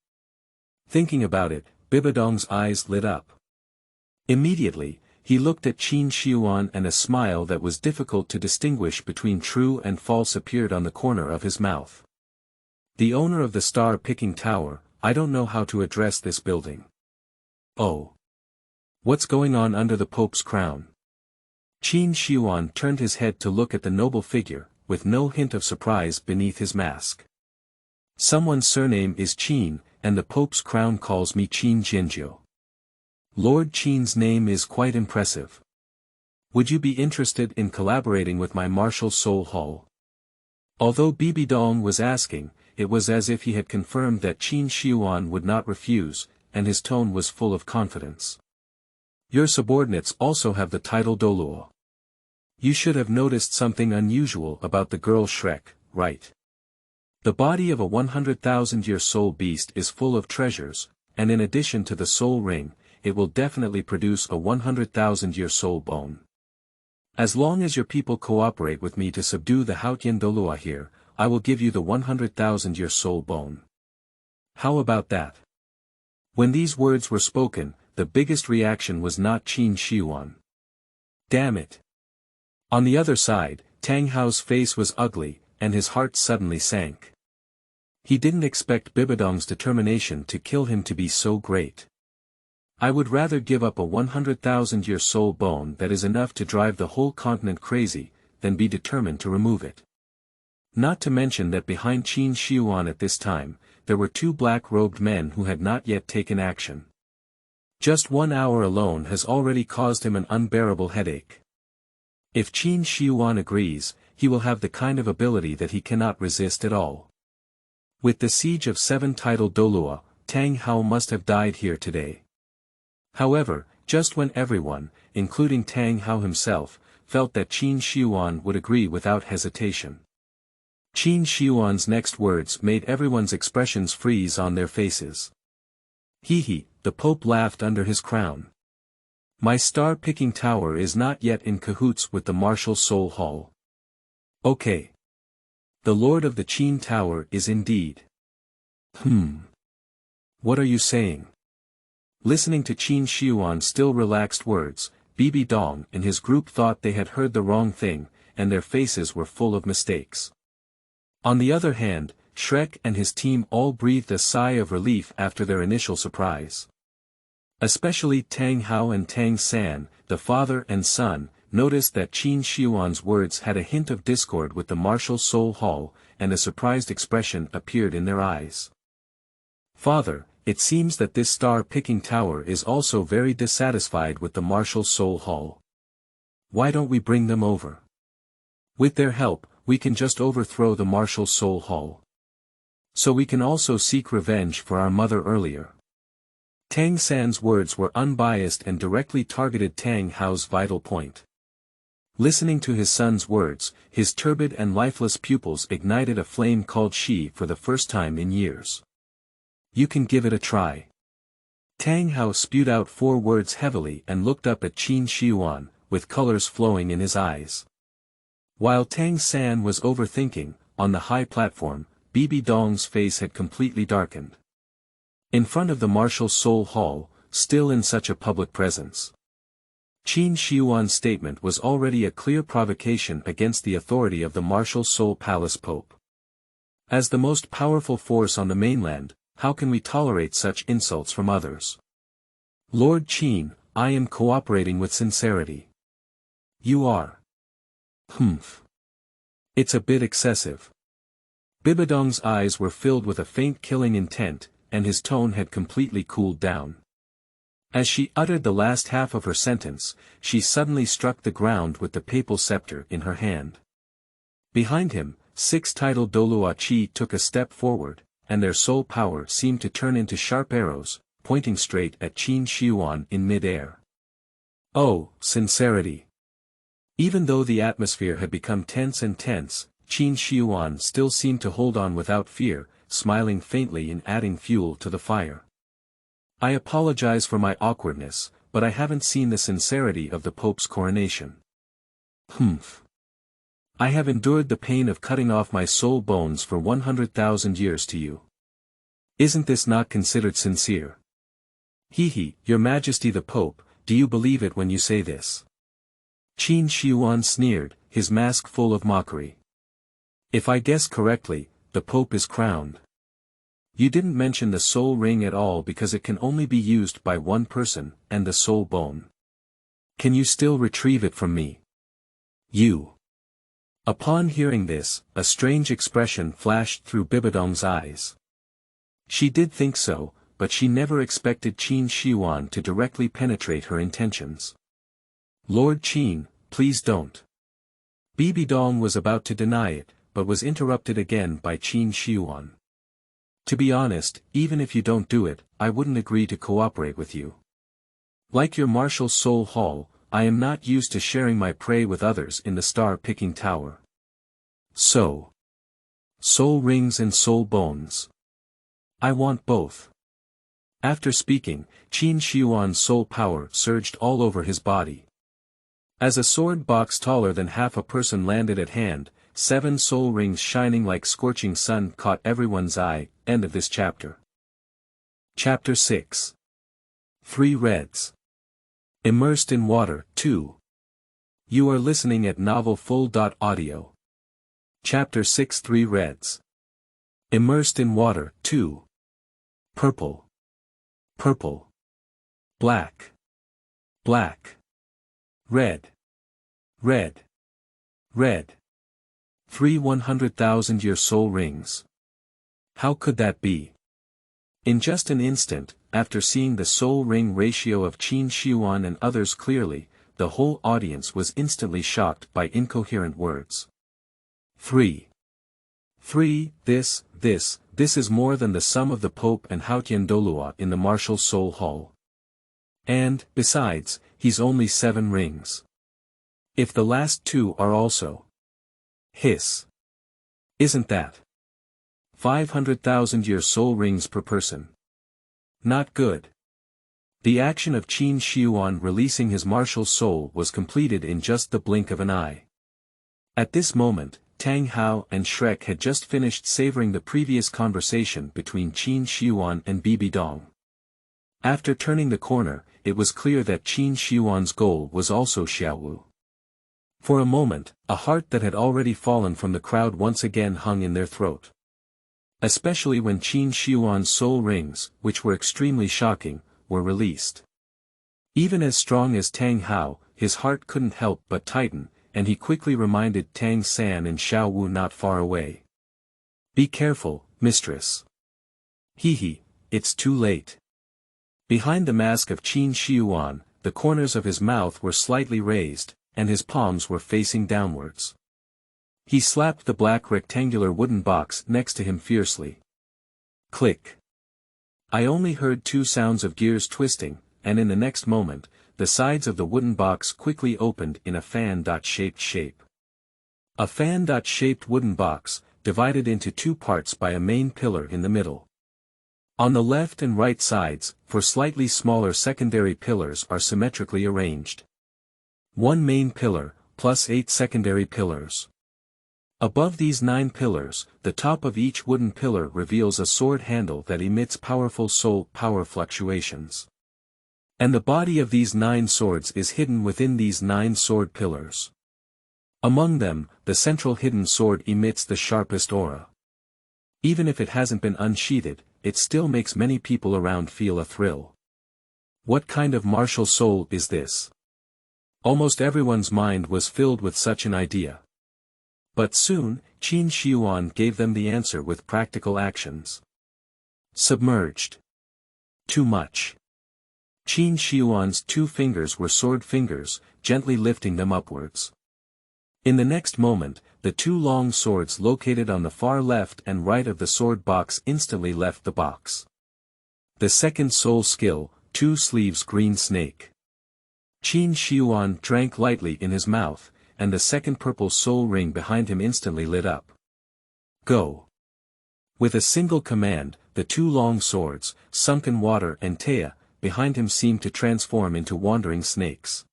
Thinking about it, Bibidong's eyes lit up. Immediately, he looked at Qin Shiyuan and a smile that was difficult to distinguish between true and false appeared on the corner of his mouth. The owner of the star-picking tower, I don't know how to address this building. Oh. What's going on under the Pope's crown? Qin Shiyuan turned his head to look at the noble figure, with no hint of surprise beneath his mask. Someone's surname is Qin, and the Pope's crown calls me Qin Jinjiu. Lord Qin's name is quite impressive. Would you be interested in collaborating with my Martial Soul Hall? Although Bibidong was asking, it was as if he had confirmed that Qin Shiyuan would not refuse, and his tone was full of confidence. Your subordinates also have the title Douluo. You should have noticed something unusual about the girl Shrek, right? The body of a 100,000-year soul beast is full of treasures, and in addition to the soul ring, it will definitely produce a 100,000-year soul bone. As long as your people cooperate with me to subdue the Haotian Douluo here, I will give you the 100,000-year soul bone. How about that? When these words were spoken, the biggest reaction was not Qin Shiyuan. Damn it. On the other side, Tang Hao's face was ugly, and his heart suddenly sank. He didn't expect Bibidong's determination to kill him to be so great. I would rather give up a 100,000-year soul bone that is enough to drive the whole continent crazy, than be determined to remove it. Not to mention that behind Qin Xiuan at this time, there were two black-robed men who had not yet taken action. Just 1 hour alone has already caused him an unbearable headache. If Qin Xiuan agrees, he will have the kind of ability that he cannot resist at all. With the siege of 7 tidal Douluo, Tang Hao must have died here today. However, just when everyone, including Tang Hao himself, felt that Qin Xiuan would agree without hesitation. Qin Xiuan's next words made everyone's expressions freeze on their faces. Hee, the Pope laughed under his crown. My star-picking tower is not yet in cahoots with the martial soul hall. Okay. The Lord of the Qin Tower is indeed. What are you saying? Listening to Qin Xiuan's still relaxed words, Bibidong and his group thought they had heard the wrong thing, and their faces were full of mistakes. On the other hand, Shrek and his team all breathed a sigh of relief after their initial surprise. Especially Tang Hao and Tang San, the father and son, noticed that Qin Xiuan's words had a hint of discord with the martial soul hall, and a surprised expression appeared in their eyes. Father, it seems that this star-picking tower is also very dissatisfied with the martial soul hall. Why don't we bring them over? With their help, we can just overthrow the martial soul hall. So we can also seek revenge for our mother earlier. Tang San's words were unbiased and directly targeted Tang Hao's vital point. Listening to his son's words, his turbid and lifeless pupils ignited a flame called Shi for the first time in years. You can give it a try. Tang Hao spewed out 4 words heavily and looked up at Qin Xiuan, with colors flowing in his eyes. While Tang San was overthinking, on the high platform, Bibidong's face had completely darkened. In front of the martial soul hall, still in such a public presence. Qin Xiuan's statement was already a clear provocation against the authority of the martial soul palace pope. As the most powerful force on the mainland, how can we tolerate such insults from others? Lord Qin, I am cooperating with sincerity. You are. It's a bit excessive. Bibidong's eyes were filled with a faint killing intent, and his tone had completely cooled down. As she uttered the last half of her sentence, she suddenly struck the ground with the papal scepter in her hand. Behind him, 6 tidal Douluo Qi took a step forward, and their soul power seemed to turn into sharp arrows, pointing straight at Qin Xiuan in mid-air. Oh, sincerity! Even though the atmosphere had become tense, Qin Xiuan still seemed to hold on without fear, smiling faintly and adding fuel to the fire. I apologize for my awkwardness, but I haven't seen the sincerity of the Pope's coronation. I have endured the pain of cutting off my soul bones for 100,000 years to you. Isn't this not considered sincere? Your Majesty the Pope, do you believe it when you say this? Qin Xiuan sneered, his mask full of mockery. If I guess correctly, the Pope is crowned. You didn't mention the soul ring at all because it can only be used by one person, and the soul bone. Can you still retrieve it from me? You. Upon hearing this, a strange expression flashed through Bibidong's eyes. She did think so, but she never expected Qin Xiuan to directly penetrate her intentions. Lord Qin, please don't. Bibidong was about to deny it, but was interrupted again by Qin Xiuan. To be honest, even if you don't do it, I wouldn't agree to cooperate with you. Like your martial soul hall, I am not used to sharing my prey with others in the star-picking tower. So. Soul rings and soul bones. I want both. After speaking, Qin Xiuan's soul power surged all over his body. As a sword box taller than half a person landed at hand, 7 soul rings shining like scorching sun caught everyone's eye. End of this chapter. Chapter 6. 3 Reds. Immersed in Water, 2. You are listening at novelfull.audio. Chapter 6 3 Reds. Immersed in Water, 2. Purple. Purple. Black. Black. Red. Red. Red. 3 100,000-year soul rings. How could that be? In just an instant, after seeing the soul ring ratio of Qin Shiyuan and others clearly, the whole audience was instantly shocked by incoherent words. 3. This is more than the sum of the Pope and Haotian Douluo in the martial soul hall. And, besides, he's only 7 rings. If the last 2 are also. Hiss. Isn't that 500,000-year soul rings per person? Not good. The action of Qin Shiyuan releasing his martial soul was completed in just the blink of an eye. At this moment, Tang Hao and Shrek had just finished savoring the previous conversation between Qin Shiyuan and Bibidong. After turning the corner, it was clear that Qin Shiyuan's goal was also Xiaowu. For a moment, a heart that had already fallen from the crowd once again hung in their throat. Especially when Qin Shiyuan's soul rings, which were extremely shocking, were released. Even as strong as Tang Hao, his heart couldn't help but tighten, and he quickly reminded Tang San and Xiaowu not far away. Be careful, mistress. It's too late. Behind the mask of Qin Shiyuan, the corners of his mouth were slightly raised, and his palms were facing downwards. He slapped the black rectangular wooden box next to him fiercely. Click. I only heard 2 sounds of gears twisting, and in the next moment, the sides of the wooden box quickly opened in a fan-shaped shape. A fan-shaped wooden box, divided into 2 parts by a main pillar in the middle. On the left and right sides, 4 slightly smaller secondary pillars are symmetrically arranged. 1 main pillar, plus 8 secondary pillars. Above these 9 pillars, the top of each wooden pillar reveals a sword handle that emits powerful soul power fluctuations. And the body of these 9 swords is hidden within these 9 sword pillars. Among them, the central hidden sword emits the sharpest aura. Even if it hasn't been unsheathed, it still makes many people around feel a thrill. What kind of martial soul is this? Almost everyone's mind was filled with such an idea. But soon, Qin Shiyuan gave them the answer with practical actions. Submerged. Too much. Qin Shiyuan's 2 fingers were sword fingers, gently lifting them upwards. In the next moment, the 2 long swords located on the far left and right of the sword box instantly left the box. The second soul skill, 2 sleeves green snake. Qin Shiyuan drank lightly in his mouth, and the second purple soul ring behind him instantly lit up. Go. With a single command, the 2 long swords, Sunken Water and Taya, behind him seemed to transform into wandering snakes.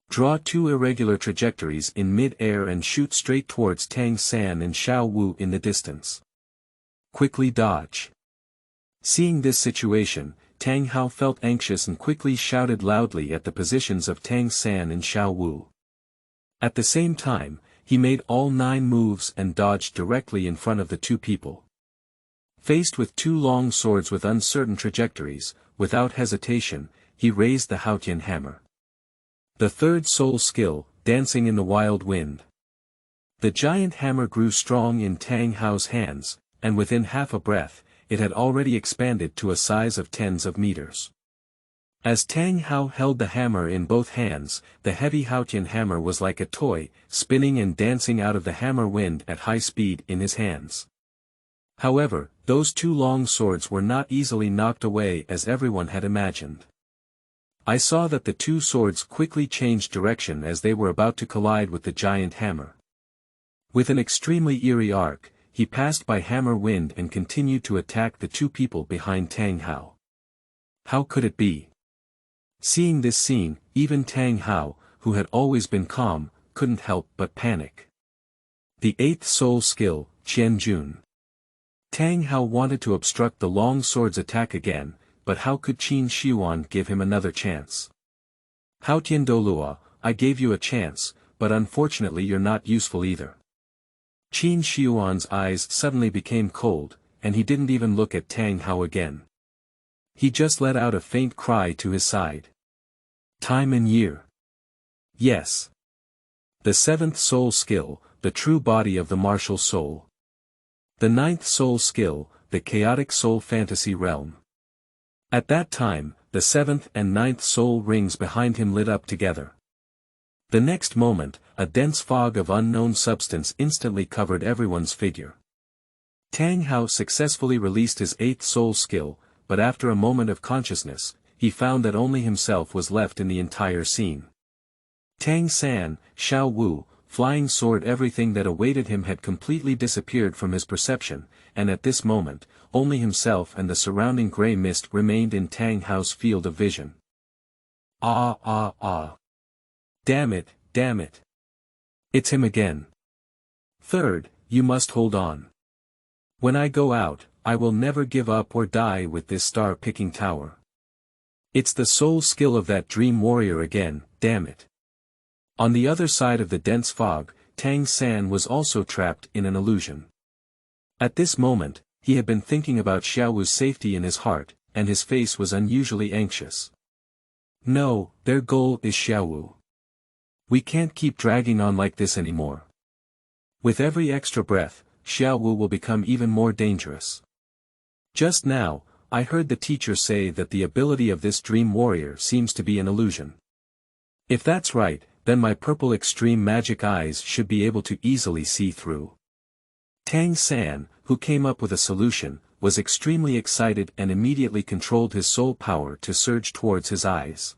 Draw 2 irregular trajectories in mid-air and shoot straight towards Tang San and Xiaowu in the distance. Quickly dodge. Seeing this situation, Tang Hao felt anxious and quickly shouted loudly at the positions of Tang San and Xiaowu. At the same time, he made all 9 moves and dodged directly in front of the 2 people. Faced with 2 long swords with uncertain trajectories, without hesitation, he raised the Haotian hammer. The third soul skill, Dancing in the Wild Wind. The giant hammer grew strong in Tang Hao's hands, and within half a breath, it had already expanded to a size of tens of meters. As Tang Hao held the hammer in both hands, the heavy Haotian hammer was like a toy, spinning and dancing out of the hammer wind at high speed in his hands. However, those 2 long swords were not easily knocked away as everyone had imagined. I saw that the 2 swords quickly changed direction as they were about to collide with the giant hammer. With an extremely eerie arc, he passed by hammer wind and continued to attack the 2 people behind Tang Hao. How could it be? Seeing this scene, even Tang Hao, who had always been calm, couldn't help but panic. The 8th soul skill, Qianjun. Tang Hao wanted to obstruct the long sword's attack again, but how could Qin Shiyuan give him another chance? Haotian Douluo, I gave you a chance, but unfortunately you're not useful either. Qin Shiyuan's eyes suddenly became cold, and he didn't even look at Tang Hao again. He just let out a faint cry to his side. Time and year. Yes. The 7th soul skill, the true body of the martial soul. The 9th soul skill, the chaotic soul fantasy realm. At that time, the 7th and 9th soul rings behind him lit up together. The next moment, a dense fog of unknown substance instantly covered everyone's figure. Tang Hao successfully released his 8th soul skill, but after a moment of consciousness, he found that only himself was left in the entire scene. Tang San, Xiaowu, flying sword everything that awaited him had completely disappeared from his perception, and at this moment, only himself and the surrounding grey mist remained in Tang Hao's field of vision. Ah ah ah. Damn it, damn it. It's him again. Third, you must hold on. When I go out, I will never give up or die with this star-picking tower. It's the soul skill of that dream warrior again, damn it. On the other side of the dense fog, Tang San was also trapped in an illusion. At this moment, he had been thinking about Xiaowu's safety in his heart, and his face was unusually anxious. No, their goal is Xiaowu. We can't keep dragging on like this anymore. With every extra breath, Xiaowu will become even more dangerous. Just now, I heard the teacher say that the ability of this dream warrior seems to be an illusion. If that's right, then my purple extreme magic eyes should be able to easily see through. Tang San, who came up with a solution, was extremely excited and immediately controlled his soul power to surge towards his eyes.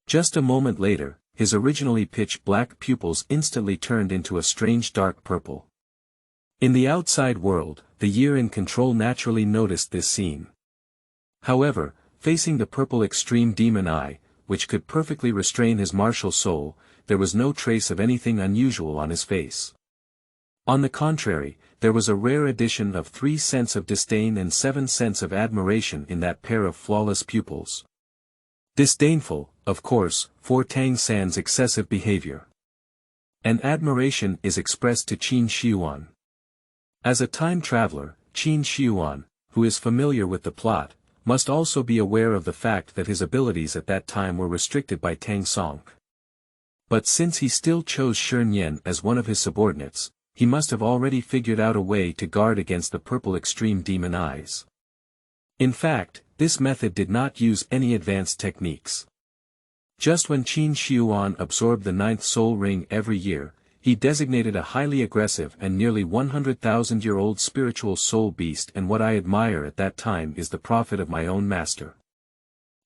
Just a moment later, his originally pitch-black pupils instantly turned into a strange dark purple. In the outside world, the year in control naturally noticed this scene. However, facing the purple extreme demon eye, which could perfectly restrain his martial soul, there was no trace of anything unusual on his face. On the contrary, there was a rare addition of 3 cents of disdain and 7 cents of admiration in that pair of flawless pupils. Disdainful, of course, for Tang San's excessive behavior. And admiration is expressed to Qin Shiyuan. As a time traveler, Qin Shiyuan, who is familiar with the plot, must also be aware of the fact that his abilities at that time were restricted by Tang Song. But since he still chose Shern Yen as one of his subordinates, he must have already figured out a way to guard against the purple extreme demon eyes. In fact, this method did not use any advanced techniques. Just when Qin Shiyuan absorbed the 9th soul ring every year, he designated a highly aggressive and nearly 100,000-year-old spiritual soul beast, and what I admire at that time is the prophet of my own master.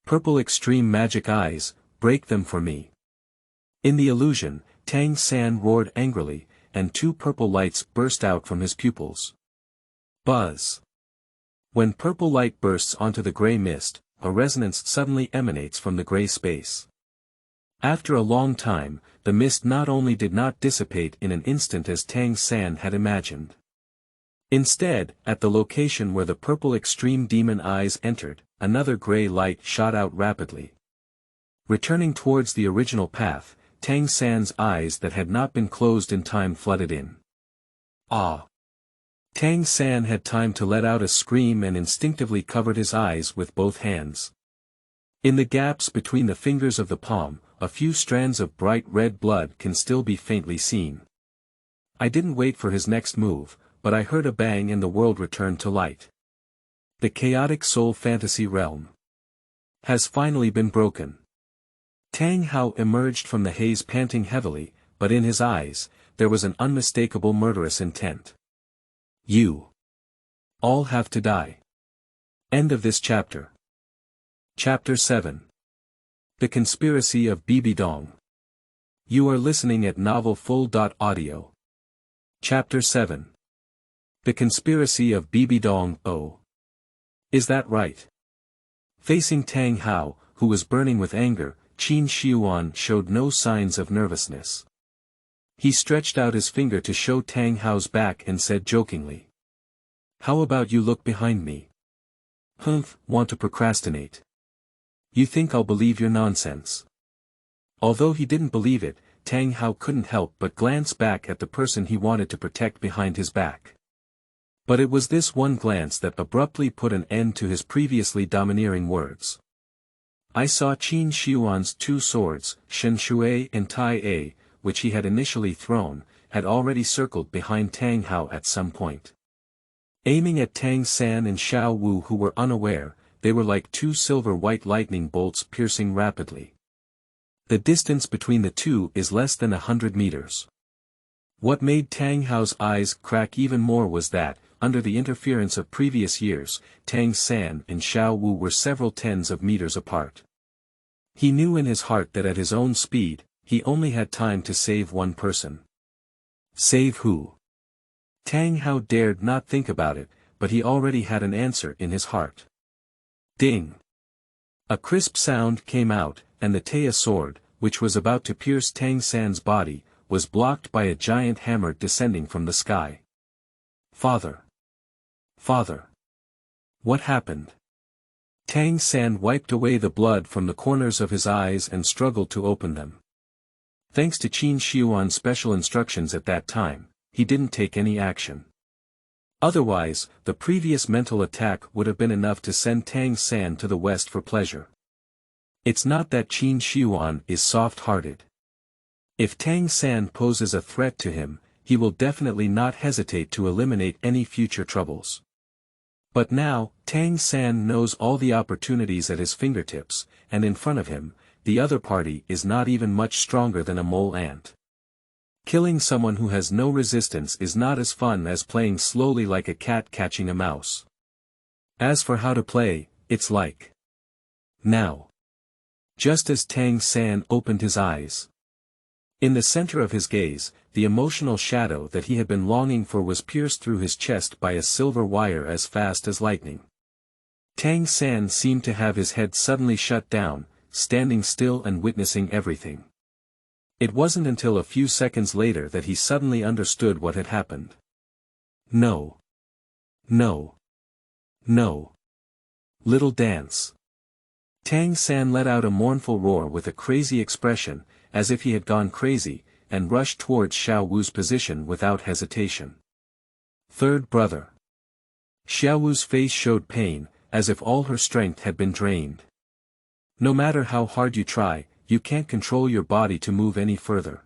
Purple extreme magic eyes, break them for me. In the illusion, Tang San roared angrily, and 2 purple lights burst out from his pupils. Buzz. When purple light bursts onto the grey mist, a resonance suddenly emanates from the grey space. After a long time, the mist not only did not dissipate in an instant as Tang San had imagined. Instead, at the location where the purple extreme demon eyes entered, another grey light shot out rapidly. Returning towards the original path, Tang San's eyes that had not been closed in time flooded in. Ah! Tang San had time to let out a scream and instinctively covered his eyes with both hands. In the gaps between the fingers of the palm, a few strands of bright red blood can still be faintly seen. I didn't wait for his next move, but I heard a bang and the world returned to light. The chaotic soul fantasy realm has finally been broken. Tang Hao emerged from the haze panting heavily, but in his eyes, there was an unmistakable murderous intent. You all have to die. End of this chapter. Chapter 7. The Conspiracy of Bibidong. You are listening at novelfull.audio. Chapter 7. The Conspiracy of Bibidong. Oh. Is that right? Facing Tang Hao, who was burning with anger, Qin Shiyuan showed no signs of nervousness. He stretched out his finger to show Tang Hao's back and said jokingly. How about you look behind me? Humph, want to procrastinate. You think I'll believe your nonsense? Although he didn't believe it, Tang Hao couldn't help but glance back at the person he wanted to protect behind his back. But it was this one glance that abruptly put an end to his previously domineering words. I saw Qin Shihuan's two swords, Shen Shui and Tai A, which he had initially thrown, had already circled behind Tang Hao at some point. Aiming at Tang San and Xiaowu, who were unaware, they were like two silver-white lightning bolts piercing rapidly. The distance between the two is less than 100 meters. What made Tang Hao's eyes crack even more was that, under the interference of previous years, Tang San and Xiaowu were several tens of meters apart. He knew in his heart that at his own speed, he only had time to save one person. Save who? Tang Hao dared not think about it, but he already had an answer in his heart. Ding! A crisp sound came out, and the Taya sword, which was about to pierce Tang San's body, was blocked by a giant hammer descending from the sky. Father! Father! What happened? Tang San wiped away the blood from the corners of his eyes and struggled to open them. Thanks to Qin Shihuan's special instructions at that time, he didn't take any action. Otherwise, the previous mental attack would have been enough to send Tang San to the west for pleasure. It's not that Qin Shihuan is soft-hearted. If Tang San poses a threat to him, he will definitely not hesitate to eliminate any future troubles. But now, Tang San knows all the opportunities at his fingertips, and in front of him, the other party is not even much stronger than a mole ant. Killing someone who has no resistance is not as fun as playing slowly like a cat catching a mouse. As for how to play, it's like now. Just as Tang San opened his eyes. In the center of his gaze, the emotional shadow that he had been longing for was pierced through his chest by a silver wire as fast as lightning. Tang San seemed to have his head suddenly shut down, standing still and witnessing everything. It wasn't until a few seconds later that he suddenly understood what had happened. No. No. No. Little dance. Tang San let out a mournful roar with a crazy expression, as if he had gone crazy, and rushed towards Xiaowu's position without hesitation. Third brother. Xiaowu's face showed pain, as if all her strength had been drained. No matter how hard you try, you can't control your body to move any further.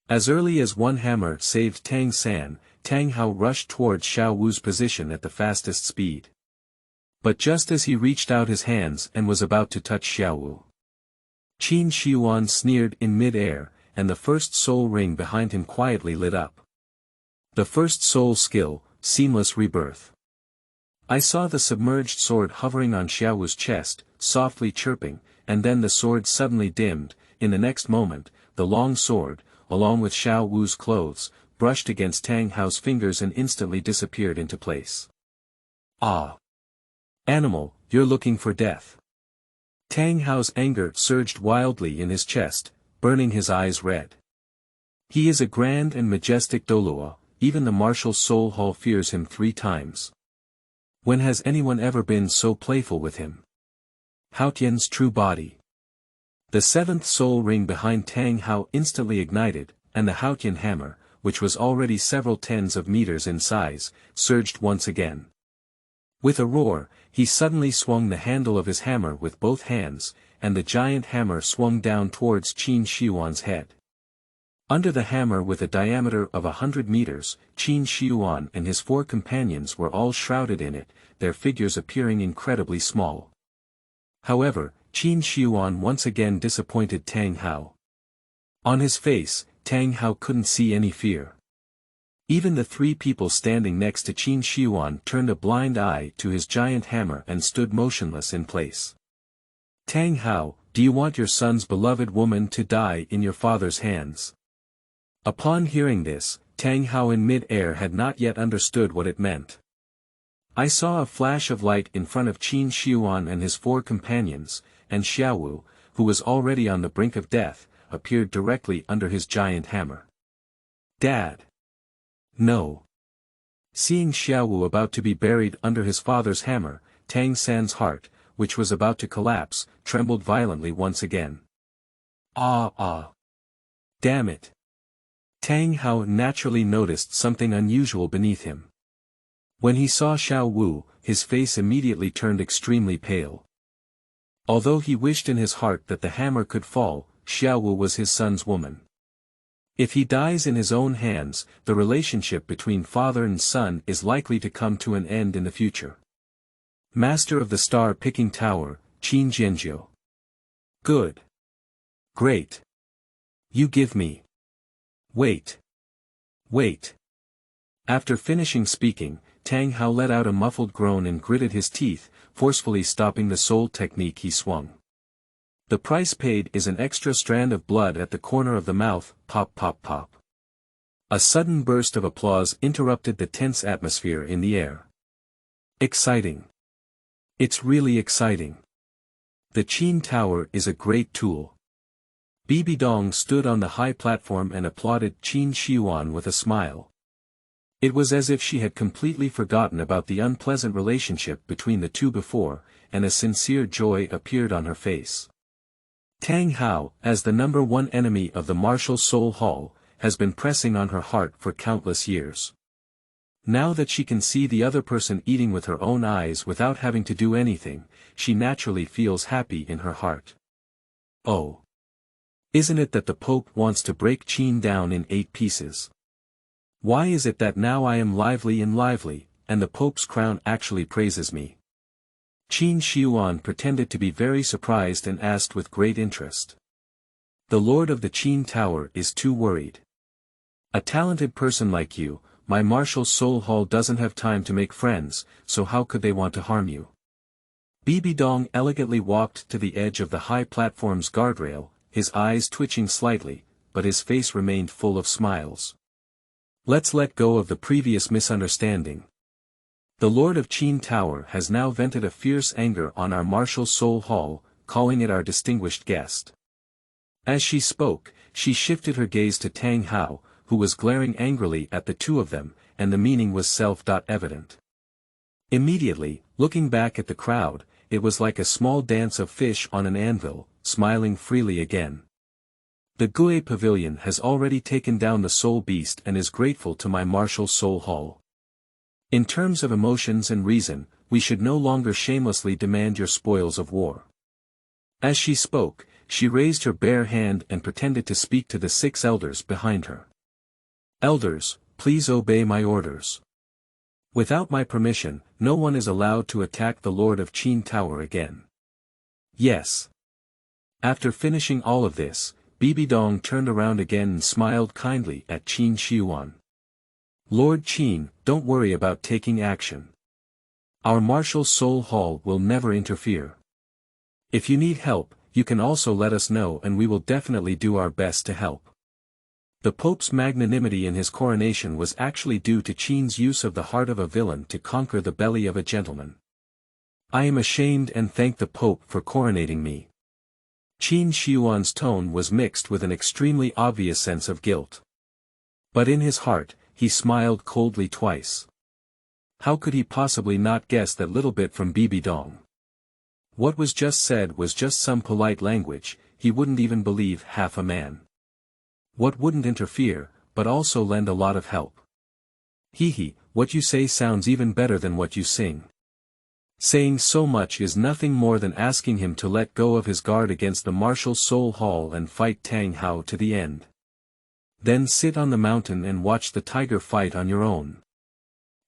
As early as one hammer saved Tang San, Tang Hao rushed towards Xiaowu's position at the fastest speed. But just as he reached out his hands and was about to touch Xiaowu, Qin Shihuan sneered in mid-air, and the first soul ring behind him quietly lit up. The first soul skill, Seamless Rebirth. I saw the submerged sword hovering on Xiaowu's chest, softly chirping, and then the sword suddenly dimmed. In the next moment, the long sword, along with Xiaowu's clothes, brushed against Tang Hao's fingers and instantly disappeared into place. Ah! Animal, you're looking for death. Tang Hao's anger surged wildly in his chest, burning his eyes red. He is a grand and majestic Douluo, even the martial soul hall fears him 3 times. When has anyone ever been so playful with him? Haotian's true body. The 7th soul ring behind Tang Hao instantly ignited, and the Haotian hammer, which was already several tens of meters in size, surged once again. With a roar, he suddenly swung the handle of his hammer with both hands, and the giant hammer swung down towards Qin Shihuan's head. Under the hammer with a diameter of 100 meters, Qin Shihuan and his 4 companions were all shrouded in it, their figures appearing incredibly small. However, Qin Shihuan once again disappointed Tang Hao. On his face, Tang Hao couldn't see any fear. Even the 3 people standing next to Qin Shihuan turned a blind eye to his giant hammer and stood motionless in place. Tang Hao, do you want your son's beloved woman to die in your father's hands? Upon hearing this, Tang Hao in mid-air had not yet understood what it meant. I saw a flash of light in front of Qin Shihuan and his 4 companions, and Xiaowu, who was already on the brink of death, appeared directly under his giant hammer. Dad! No. Seeing Xiaowu about to be buried under his father's hammer, Tang San's heart, which was about to collapse, trembled violently once again. Ah! Damn it! Tang Hao naturally noticed something unusual beneath him. When he saw Xiaowu, his face immediately turned extremely pale. Although he wished in his heart that the hammer could fall, Xiaowu was his son's woman. If he dies in his own hands, the relationship between father and son is likely to come to an end in the future. Master of the Star-Picking Tower, Qin Jianjiu. Good. Great. You give me. Wait. Wait. After finishing speaking, Tang Hao let out a muffled groan and gritted his teeth, forcefully stopping the soul technique he swung. The price paid is an extra strand of blood at the corner of the mouth, pop pop pop. A sudden burst of applause interrupted the tense atmosphere in the air. Exciting. It's really exciting. The Qin Tower is a great tool. Bibidong stood on the high platform and applauded Qin Shiyuan with a smile. It was as if she had completely forgotten about the unpleasant relationship between the two before, and a sincere joy appeared on her face. Tang Hao, as the number one enemy of the martial soul hall, has been pressing on her heart for countless years. Now that she can see the other person eating with her own eyes without having to do anything, she naturally feels happy in her heart. Oh! Isn't it that the Pope wants to break Qin down in 8 pieces? Why is it that now I am lively, and the Pope's crown actually praises me? Qin Shiyuan pretended to be very surprised and asked with great interest. The Lord of the Qin Tower is too worried. A talented person like you, my martial soul hall doesn't have time to make friends, so how could they want to harm you? Bibidong elegantly walked to the edge of the high platform's guardrail, his eyes twitching slightly, but his face remained full of smiles. Let's let go of the previous misunderstanding. The Lord of Qin Tower has now vented a fierce anger on our martial soul hall, calling it our distinguished guest. As she spoke, she shifted her gaze to Tang Hao, who was glaring angrily at the two of them, and the meaning was self-evident. Immediately, looking back at the crowd, it was like a small dance of fish on an anvil, smiling freely again. The Gui Pavilion has already taken down the soul beast and is grateful to my martial soul hall. In terms of emotions and reason, we should no longer shamelessly demand your spoils of war. As she spoke, she raised her bare hand and pretended to speak to the 6 elders behind her. Elders, please obey my orders. Without my permission, no one is allowed to attack the Lord of Qin Tower again. Yes. After finishing all of this, Bibidong turned around again and smiled kindly at Qin Shiyuan. Lord Qin, don't worry about taking action. Our martial soul hall will never interfere. If you need help, you can also let us know and we will definitely do our best to help. The Pope's magnanimity in his coronation was actually due to Qin's use of the heart of a villain to conquer the belly of a gentleman. I am ashamed and thank the Pope for coronating me. Qin Shiyuan's tone was mixed with an extremely obvious sense of guilt. But in his heart, he smiled coldly twice. How could he possibly not guess that little bit from Bibidong? What was just said was just some polite language, he wouldn't even believe half a man. What wouldn't interfere, but also lend a lot of help? Hee, what you say sounds even better than what you sing. Saying so much is nothing more than asking him to let go of his guard against the martial soul hall and fight Tang Hao to the end. Then sit on the mountain and watch the tiger fight on your own.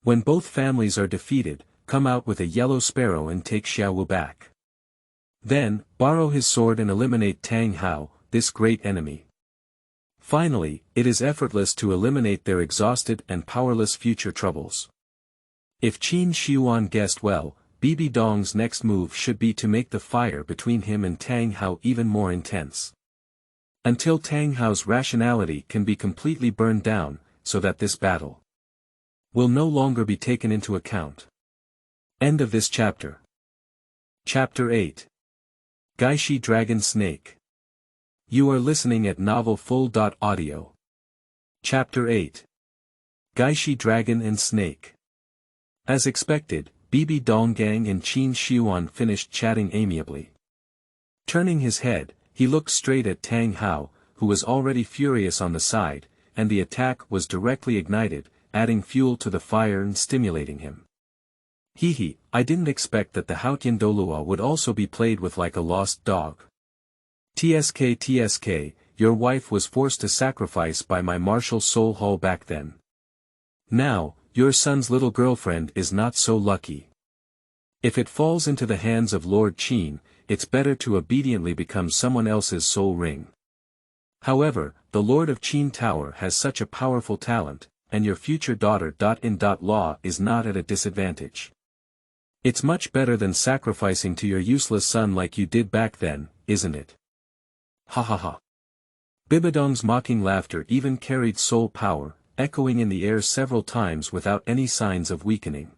When both families are defeated, come out with a yellow sparrow and take Xiaowu back. Then, borrow his sword and eliminate Tang Hao, this great enemy. Finally, it is effortless to eliminate their exhausted and powerless future troubles. If Qin Shiyuan guessed well, Bibidong's next move should be to make the fire between him and Tang Hao even more intense. Until Tang Hao's rationality can be completely burned down, so that this battle will no longer be taken into account. End of this chapter. Chapter 8. Gaishi Dragon Snake. You are listening at novelfull.audio. Chapter 8. Gaishi Dragon and Snake. As expected, Bibidong and Qin Shiyuan finished chatting amiably. Turning his head, he looked straight at Tang Hao, who was already furious on the side, and the attack was directly ignited, adding fuel to the fire and stimulating him. Hehe, I didn't expect that the Haotian Douluo would also be played with like a lost dog. TSK, your wife was forced to sacrifice by my martial soul hull back then. Now, your son's little girlfriend is not so lucky. If it falls into the hands of Lord Qin, it's better to obediently become someone else's soul ring. However, the Lord of Qin Tower has such a powerful talent, and your future daughter-in-law is not at a disadvantage. It's much better than sacrificing to your useless son like you did back then, isn't it? Ha ha ha. Bibidong's mocking laughter even carried soul power, echoing in the air several times without any signs of weakening.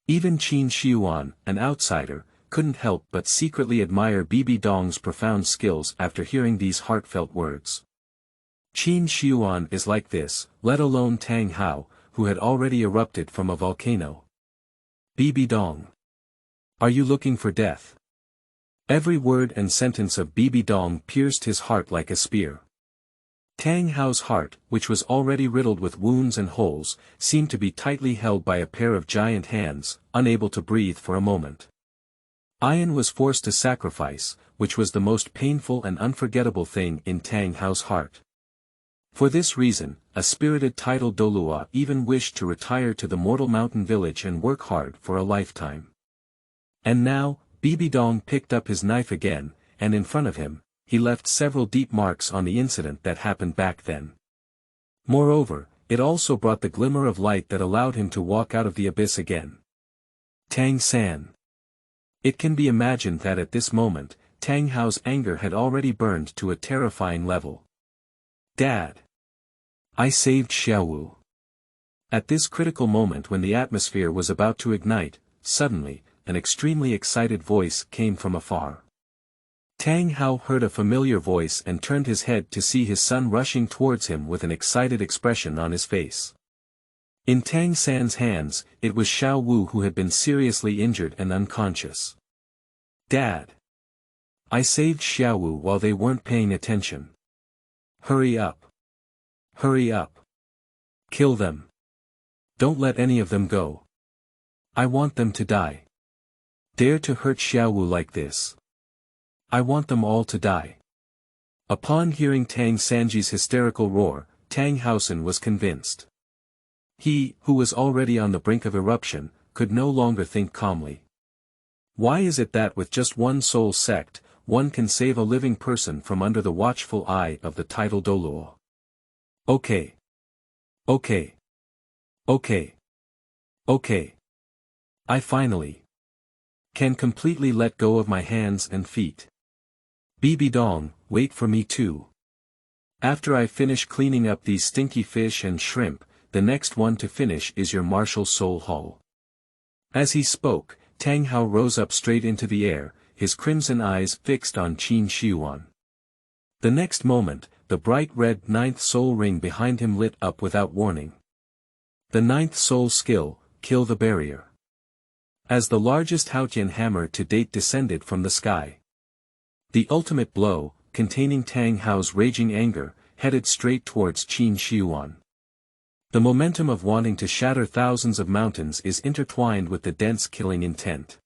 Even Qin Xiuan, an outsider, couldn't help but secretly admire Bibidong's profound skills after hearing these heartfelt words. Qin Xiuan is like this, let alone Tang Hao, who had already erupted from a volcano. Bibidong. Are you looking for death? Every word and sentence of Bibidong pierced his heart like a spear. Tang Hao's heart, which was already riddled with wounds and holes, seemed to be tightly held by a pair of giant hands, unable to breathe for a moment. Ian was forced to sacrifice, which was the most painful and unforgettable thing in Tang Hao's heart. For this reason, a spirited titled Douluo even wished to retire to the mortal mountain village and work hard for a lifetime. And now, Bibidong picked up his knife again, and in front of him, he left several deep marks on the incident that happened back then. Moreover, it also brought the glimmer of light that allowed him to walk out of the abyss again. Tang-san. It can be imagined that at this moment, Tang Hao's anger had already burned to a terrifying level. Dad. I saved Xiaowu. At this critical moment when the atmosphere was about to ignite, suddenly, an extremely excited voice came from afar. Tang Hao heard a familiar voice and turned his head to see his son rushing towards him with an excited expression on his face. In Tang San's hands, it was Xiaowu who had been seriously injured and unconscious. Dad. I saved Xiaowu while they weren't paying attention. Hurry up. Hurry up. Kill them. Don't let any of them go. I want them to die. Dare to hurt Xiaowu like this. I want them all to die. Upon hearing Tang Sanji's hysterical roar, Tang Haosen was convinced. He, who was already on the brink of eruption, could no longer think calmly. Why is it that with just one soul sect, one can save a living person from under the watchful eye of the titled Douluo? Okay. Okay. Okay. Okay. I finally can completely let go of my hands and feet. Bibidong, wait for me too. After I finish cleaning up these stinky fish and shrimp, the next one to finish is your martial soul hull. As he spoke, Tang Hao rose up straight into the air, his crimson eyes fixed on Qin Xiuan. The next moment, the bright red ninth soul ring behind him lit up without warning. The ninth soul skill, kill the barrier. As the largest Haotian hammer to date descended from the sky. The ultimate blow, containing Tang Hao's raging anger, headed straight towards Qin Xiuan. The momentum of wanting to shatter thousands of mountains is intertwined with the dense killing intent.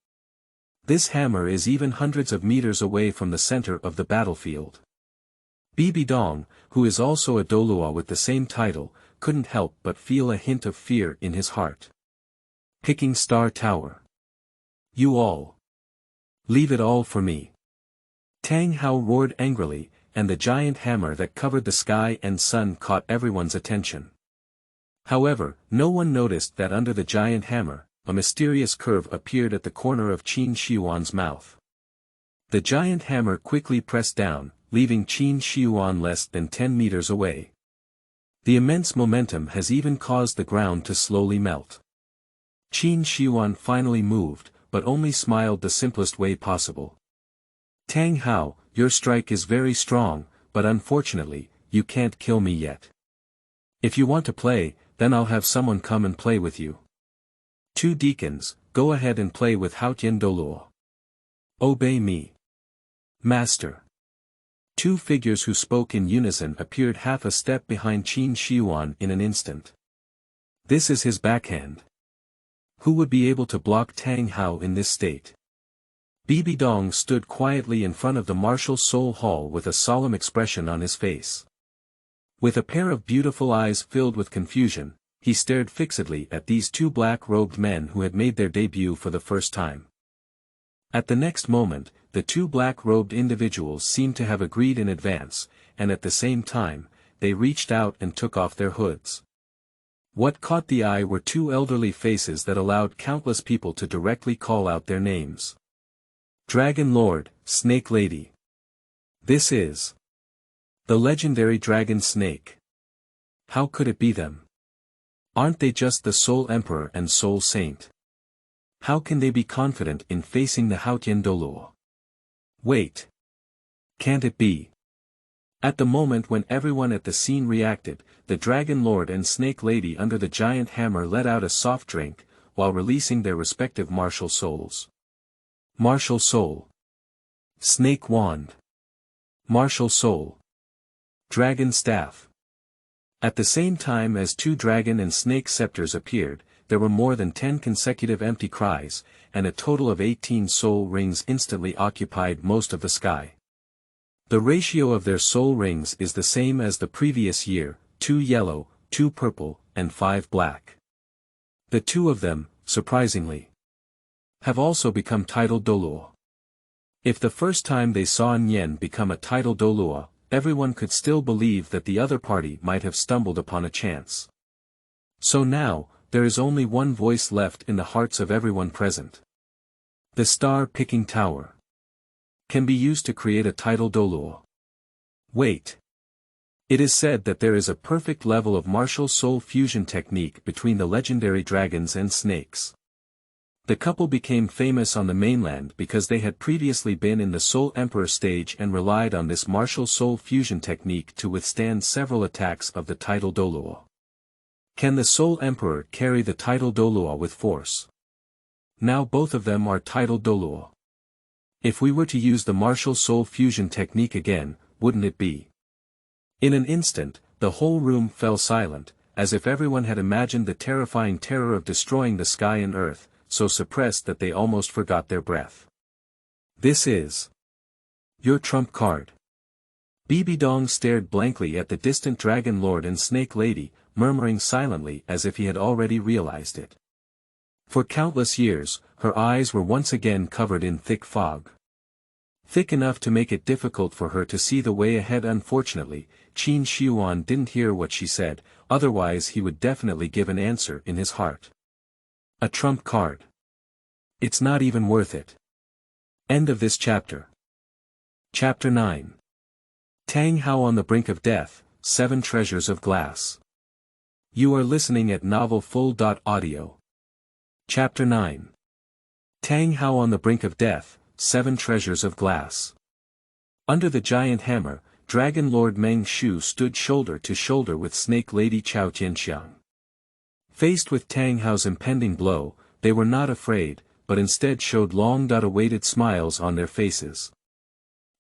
This hammer is even hundreds of meters away from the center of the battlefield. Bibidong, who is also a Douluo with the same title, couldn't help but feel a hint of fear in his heart. Picking Star Tower. You all. Leave it all for me. Tang Hao roared angrily, and the giant hammer that covered the sky and sun caught everyone's attention. However, no one noticed that under the giant hammer, a mysterious curve appeared at the corner of Qin Xiuan's mouth. The giant hammer quickly pressed down, leaving Qin Xiuan less than 10 meters away. The immense momentum has even caused the ground to slowly melt. Qin Xiuan finally moved, but only smiled the simplest way possible. Tang Hao, your strike is very strong, but unfortunately, you can't kill me yet. If you want to play, then I'll have someone come and play with you. 2 deacons, go ahead and play with Haotian Douluo. Obey me. Master. 2 figures who spoke in unison appeared half a step behind Qin Xiuan in an instant. This is his backhand. Who would be able to block Tang Hao in this state? Bibidong stood quietly in front of the martial soul hall with a solemn expression on his face. With a pair of beautiful eyes filled with confusion, he stared fixedly at these two black-robed men who had made their debut for the first time. At the next moment, the two black-robed individuals seemed to have agreed in advance, and at the same time, they reached out and took off their hoods. What caught the eye were two elderly faces that allowed countless people to directly call out their names. Dragon Lord, Snake Lady. This is the legendary Dragon Snake. How could it be them? Aren't they just the Soul Emperor and Soul Saint? How can they be confident in facing the Haotian Douluo? Wait. Can't it be? At the moment when everyone at the scene reacted, the Dragon Lord and Snake Lady under the giant hammer let out a soft drink, while releasing their respective martial souls. Martial Soul. Snake Wand. Martial Soul. Dragon Staff. At the same time as two dragon and snake scepters appeared, there were more than 10 consecutive empty cries, and a total of 18 soul rings instantly occupied most of the sky. The ratio of their soul rings is the same as the previous year, 2 yellow, 2 purple, and 5 black. The two of them, surprisingly, have also become title Douluo. If the first time they saw Ning become a title Douluo, everyone could still believe that the other party might have stumbled upon a chance. So now, there is only one voice left in the hearts of everyone present. The star-picking tower can be used to create a title Douluo. Wait. It is said that there is a perfect level of martial soul fusion technique between the legendary dragons and snakes. The couple became famous on the mainland because they had previously been in the Soul Emperor stage and relied on this martial soul fusion technique to withstand several attacks of the title Douluo. Can the Soul Emperor carry the title Douluo with force? Now both of them are title Douluo. If we were to use the martial soul fusion technique again, wouldn't it be? In an instant, the whole room fell silent, as if everyone had imagined the terrifying terror of destroying the sky and earth, so suppressed that they almost forgot their breath. This is your trump card. Bibidong stared blankly at the distant Dragon Lord and Snake Lady, murmuring silently as if he had already realized it. For countless years, her eyes were once again covered in thick fog. Thick enough to make it difficult for her to see the way ahead. Unfortunately, Qin Xiuan didn't hear what she said, otherwise he would definitely give an answer in his heart. A trump card. It's not even worth it. End of this chapter. Chapter 9. Tang Hao on the Brink of Death, 7 Treasures of Glass. You are listening at novelfull.audio. Chapter 9. Tang Hao on the Brink of Death, 7 Treasures of Glass. Under the giant hammer, Dragon Lord Meng Shu stood shoulder to shoulder with Snake Lady Chao Tianxiang. Faced with Tang Hao's impending blow, they were not afraid, but instead showed long-awaited smiles on their faces.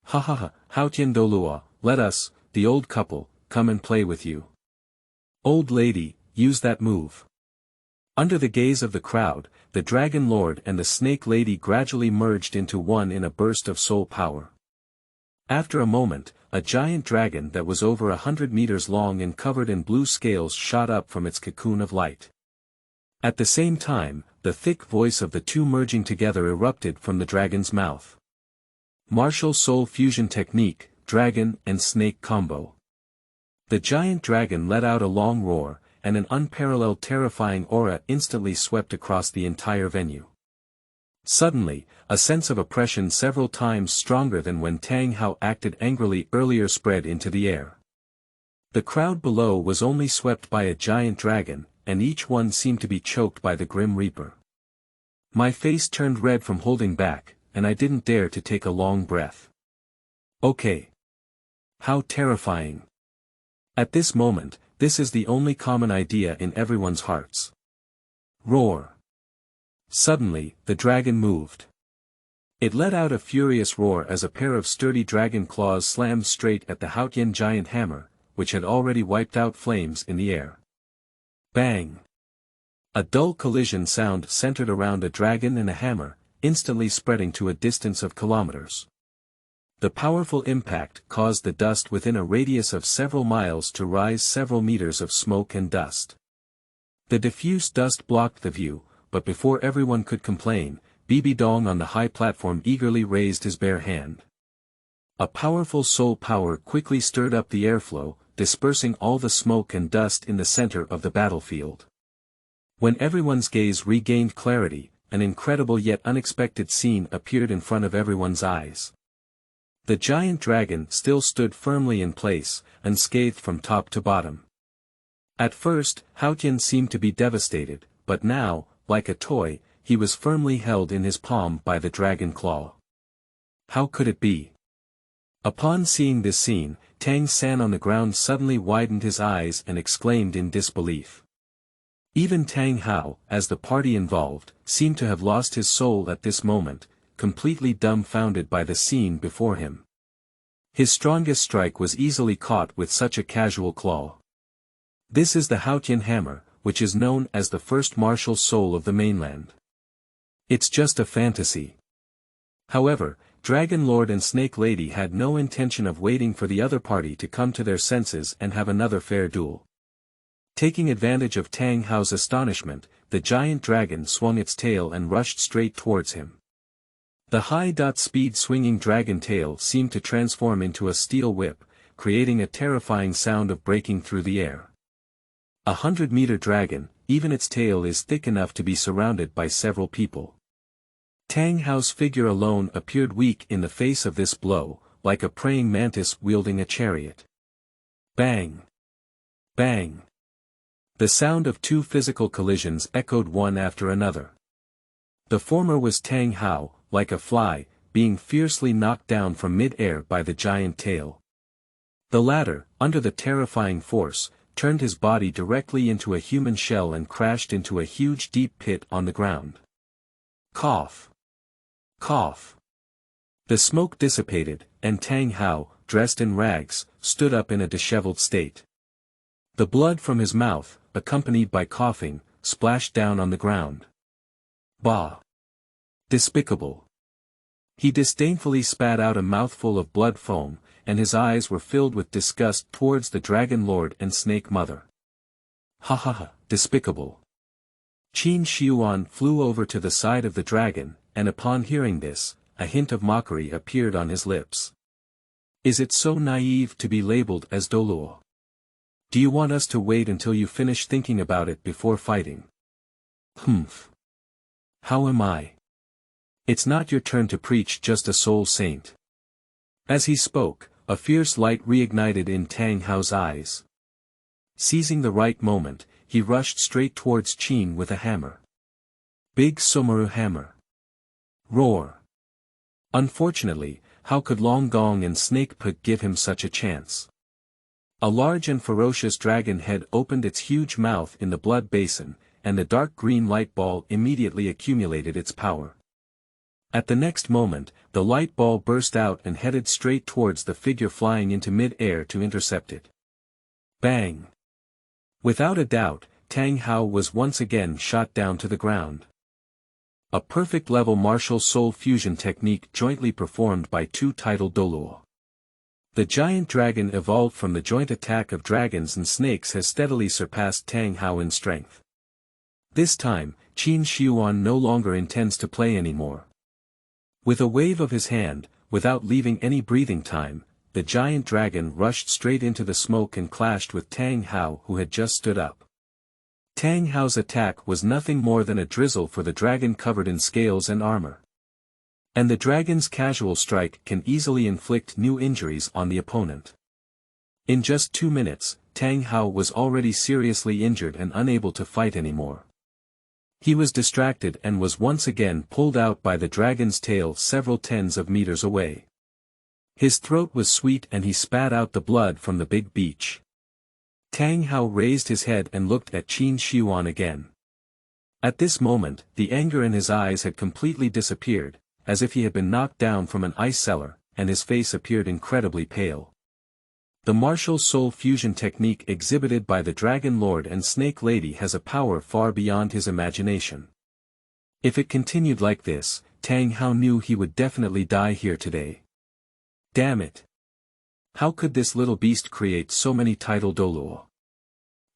Ha ha ha, Haotian Douluo, let us, the old couple, come and play with you. Old lady, use that move. Under the gaze of the crowd, the Dragon Lord and the Snake Lady gradually merged into one in a burst of soul power. After a moment, a giant dragon that was over 100 meters long and covered in blue scales shot up from its cocoon of light. At the same time, the thick voice of the two merging together erupted from the dragon's mouth. Martial Soul Fusion Technique, Dragon and Snake Combo. The giant dragon let out a long roar, and an unparalleled terrifying aura instantly swept across the entire venue. Suddenly, a sense of oppression several times stronger than when Tang Hao acted angrily earlier spread into the air. The crowd below was only swept by a giant dragon, and each one seemed to be choked by the Grim Reaper. My face turned red from holding back, and I didn't dare to take a long breath. Okay. How terrifying. At this moment, this is the only common idea in everyone's hearts. Roar. Suddenly, the dragon moved. It let out a furious roar as a pair of sturdy dragon claws slammed straight at the Haotian giant hammer, which had already wiped out flames in the air. Bang! A dull collision sound centered around a dragon and a hammer, instantly spreading to a distance of kilometers. The powerful impact caused the dust within a radius of several miles to rise several meters of smoke and dust. The diffuse dust blocked the view, but before everyone could complain, Bibidong on the high platform eagerly raised his bare hand. A powerful soul power quickly stirred up the airflow, dispersing all the smoke and dust in the center of the battlefield. When everyone's gaze regained clarity, an incredible yet unexpected scene appeared in front of everyone's eyes. The giant dragon still stood firmly in place, unscathed from top to bottom. At first, Haotian seemed to be devastated, but now, like a toy, he was firmly held in his palm by the dragon claw. How could it be? Upon seeing this scene, Tang San on the ground suddenly widened his eyes and exclaimed in disbelief. Even Tang Hao, as the party involved, seemed to have lost his soul at this moment, completely dumbfounded by the scene before him. His strongest strike was easily caught with such a casual claw. This is the Haotian hammer, which is known as the first martial soul of the mainland. It's just a fantasy. However, Dragon Lord and Snake Lady had no intention of waiting for the other party to come to their senses and have another fair duel. Taking advantage of Tang Hao's astonishment, the giant dragon swung its tail and rushed straight towards him. The high-speed swinging dragon tail seemed to transform into a steel whip, creating a terrifying sound of breaking through the air. 100-meter dragon, even its tail is thick enough to be surrounded by several people. Tang Hao's figure alone appeared weak in the face of this blow, like a praying mantis wielding a chariot. Bang! Bang! The sound of two physical collisions echoed one after another. The former was Tang Hao, like a fly, being fiercely knocked down from mid-air by the giant tail. The latter, under the terrifying force, turned his body directly into a human shell and crashed into a huge deep pit on the ground. Cough! Cough! The smoke dissipated, and Tang Hao, dressed in rags, stood up in a disheveled state. The blood from his mouth, accompanied by coughing, splashed down on the ground. Bah! Despicable! He disdainfully spat out a mouthful of blood foam, and his eyes were filled with disgust towards the Dragon Lord and Snake Mother. Ha ha ha, despicable! Qin Xiuan flew over to the side of the dragon, and upon hearing this, a hint of mockery appeared on his lips. Is it so naive to be labeled as Douluo? Do you want us to wait until you finish thinking about it before fighting? Humph. How am I? It's not your turn to preach, just a soul saint. As he spoke, a fierce light reignited in Tang Hao's eyes. Seizing the right moment, he rushed straight towards Qin with a hammer. Big Somaru hammer. Roar. Unfortunately, how could Rongrong and Snake Pig give him such a chance? A large and ferocious dragon head opened its huge mouth in the blood basin, and the dark green light ball immediately accumulated its power. At the next moment, the light ball burst out and headed straight towards the figure flying into mid-air to intercept it. Bang! Without a doubt, Tang Hao was once again shot down to the ground. A perfect level martial soul fusion technique jointly performed by two titled Douluo. The giant dragon evolved from the joint attack of dragons and snakes has steadily surpassed Tang Hao in strength. This time, Qin Xiuan no longer intends to play anymore. With a wave of his hand, without leaving any breathing time, the giant dragon rushed straight into the smoke and clashed with Tang Hao, who had just stood up. Tang Hao's attack was nothing more than a drizzle for the dragon covered in scales and armor. And the dragon's casual strike can easily inflict new injuries on the opponent. In just 2 minutes, Tang Hao was already seriously injured and unable to fight anymore. He was distracted and was once again pulled out by the dragon's tail several tens of meters away. His throat was sweet and he spat out the blood from the big beach. Tang Hao raised his head and looked at Qin Xiuan again. At this moment, the anger in his eyes had completely disappeared, as if he had been knocked down from an ice cellar, and his face appeared incredibly pale. The martial soul fusion technique exhibited by the Dragon Lord and Snake Lady has a power far beyond his imagination. If it continued like this, Tang Hao knew he would definitely die here today. Damn it! How could this little beast create so many title Douluo?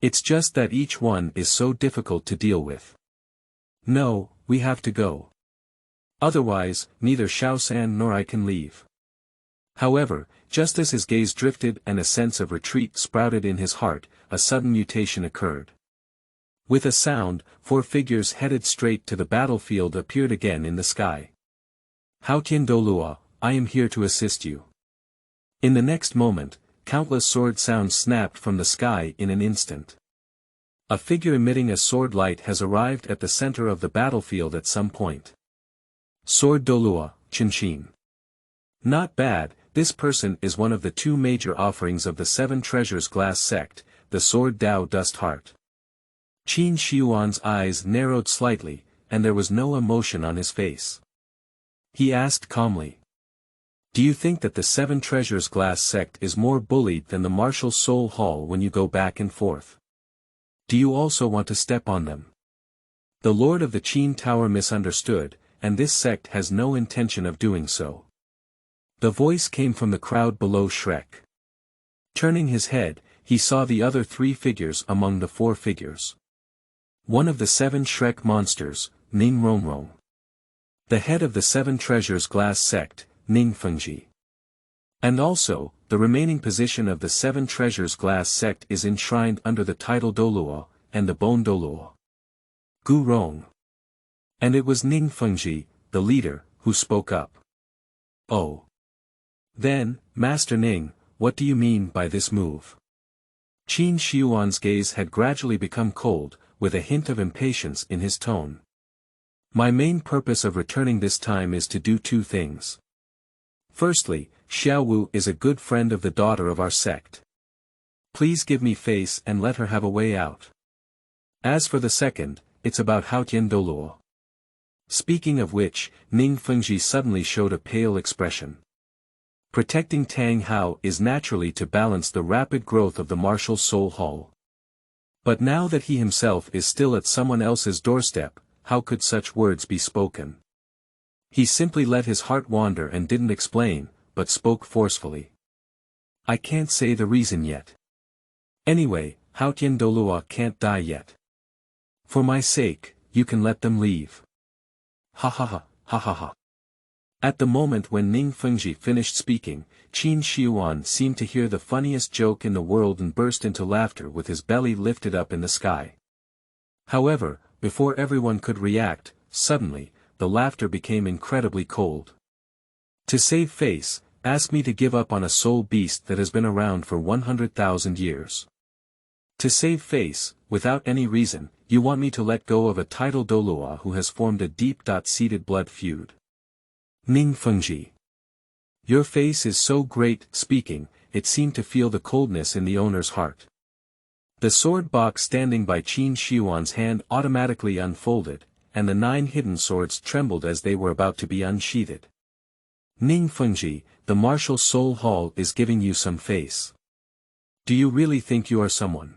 It's just that each one is so difficult to deal with. No, we have to go. Otherwise, neither Xiao-san nor I can leave. However, just as his gaze drifted and a sense of retreat sprouted in his heart, a sudden mutation occurred. With a sound, 4 figures headed straight to the battlefield appeared again in the sky. Haotian Douluo, I am here to assist you. In the next moment, countless sword sounds snapped from the sky in an instant. A figure emitting a sword light has arrived at the center of the battlefield at some point. Sword Douluo, Qinshin. Not bad, this person is one of the 2 major offerings of the 7 Treasures Glass sect, the Sword Dao Dust Heart. Qin Shiyuan's eyes narrowed slightly, and there was no emotion on his face. He asked calmly. Do you think that the 7 Treasures Glass sect is more bullied than the Martial Soul Hall when you go back and forth? Do you also want to step on them? The Lord of the Qin Tower misunderstood, and this sect has no intention of doing so. The voice came from the crowd below Shrek. Turning his head, he saw the other 3 figures among the 4 figures. One of the 7 Shrek monsters, Ning Rongrong. The head of the 7 Treasures Glass sect, Ning Fengji. And also, the remaining position of the 7 Treasures Glass sect is enshrined under the title Douluo, and the Bone Douluo. Gu Rong. And it was Ning Fengji, the leader, who spoke up. Oh. Then, Master Ning, what do you mean by this move? Qin Shiyuan's gaze had gradually become cold, with a hint of impatience in his tone. My main purpose of returning this time is to do 2 things. Firstly, Xiaowu is a good friend of the daughter of our sect. Please give me face and let her have a way out. As for the second, it's about Haotian Douluo. Speaking of which, Ning Fengji suddenly showed a pale expression. Protecting Tang Hao is naturally to balance the rapid growth of the Martial Soul Hall. But now that he himself is still at someone else's doorstep, how could such words be spoken? He simply let his heart wander and didn't explain, but spoke forcefully. I can't say the reason yet. Anyway, Haotian Douluo can't die yet. For my sake, you can let them leave. Ha ha ha, ha ha ha. At the moment when Ning Fengji finished speaking, Qin Shiyuan seemed to hear the funniest joke in the world and burst into laughter with his belly lifted up in the sky. However, before everyone could react, suddenly, the laughter became incredibly cold. To save face, ask me to give up on a soul beast that has been around for 100,000 years. To save face, without any reason, you want me to let go of a title Douluo who has formed a deep-seated blood feud. Ning Fengji. Your face is so great, speaking, it seemed to feel the coldness in the owner's heart. The sword box standing by Qin Shiyuan's hand automatically unfolded, and the 9 hidden swords trembled as they were about to be unsheathed. Ning Fengji, the Martial Soul Hall is giving you some face. Do you really think you are someone?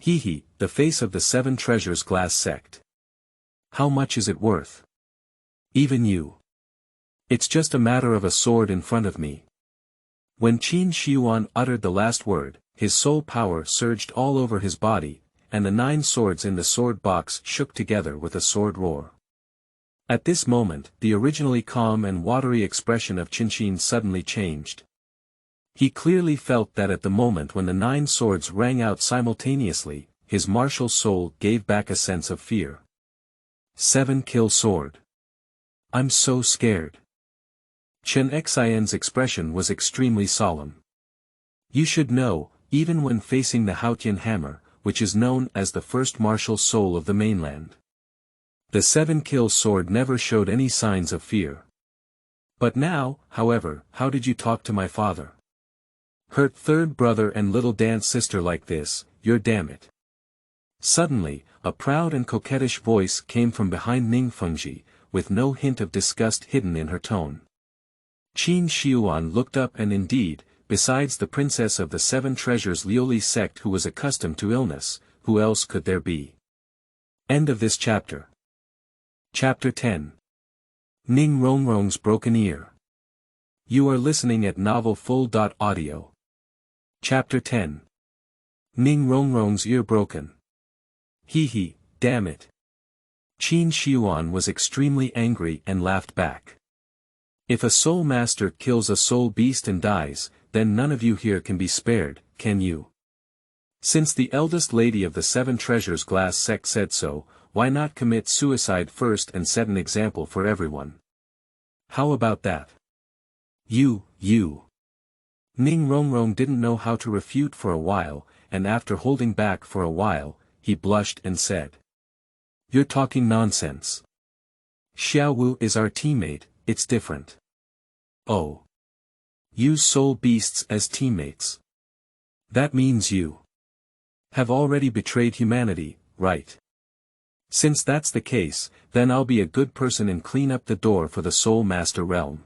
Hee, the face of the 7 Treasures Glass sect. How much is it worth? Even you. It's just a matter of a sword in front of me. When Qin Shiyuan uttered the last word, his soul power surged all over his body, and the 9 swords in the sword box shook together with a sword roar. At this moment, the originally calm and watery expression of Qinshin suddenly changed. He clearly felt that at the moment when the 9 swords rang out simultaneously, his martial soul gave back a sense of fear. 7-kill sword. I'm so scared. Chen Xian's expression was extremely solemn. You should know, even when facing the Haotian hammer, which is known as the first martial soul of the mainland. The 7-kill sword never showed any signs of fear. But now, however, how did you talk to my father? Hurt third brother and little dance sister like this, you're damn it. Suddenly, a proud and coquettish voice came from behind Ning Fengji, with no hint of disgust hidden in her tone. Qin Shiyuan looked up and indeed, besides the princess of the seven treasures Liuli's sect who was accustomed to illness, who else could there be? End of this chapter. Chapter 10. Ning Rongrong's Broken Ear. You are listening at novelfull.audio. Chapter 10. Ning Rongrong's Ear Broken. Hee, damn it. Qin Xiuan was extremely angry and laughed back. If a soul master kills a soul beast and dies, then none of you here can be spared, can you? Since the eldest lady of the seven treasures glass sect said so, why not commit suicide first and set an example for everyone? How about that? You. Ning Rongrong didn't know how to refute for a while, and after holding back for a while, he blushed and said. You're talking nonsense. Xiaowu is our teammate, it's different. Oh. Use soul beasts as teammates. That means you have already betrayed humanity, right? Since that's the case, then I'll be a good person and clean up the door for the Soul Master realm.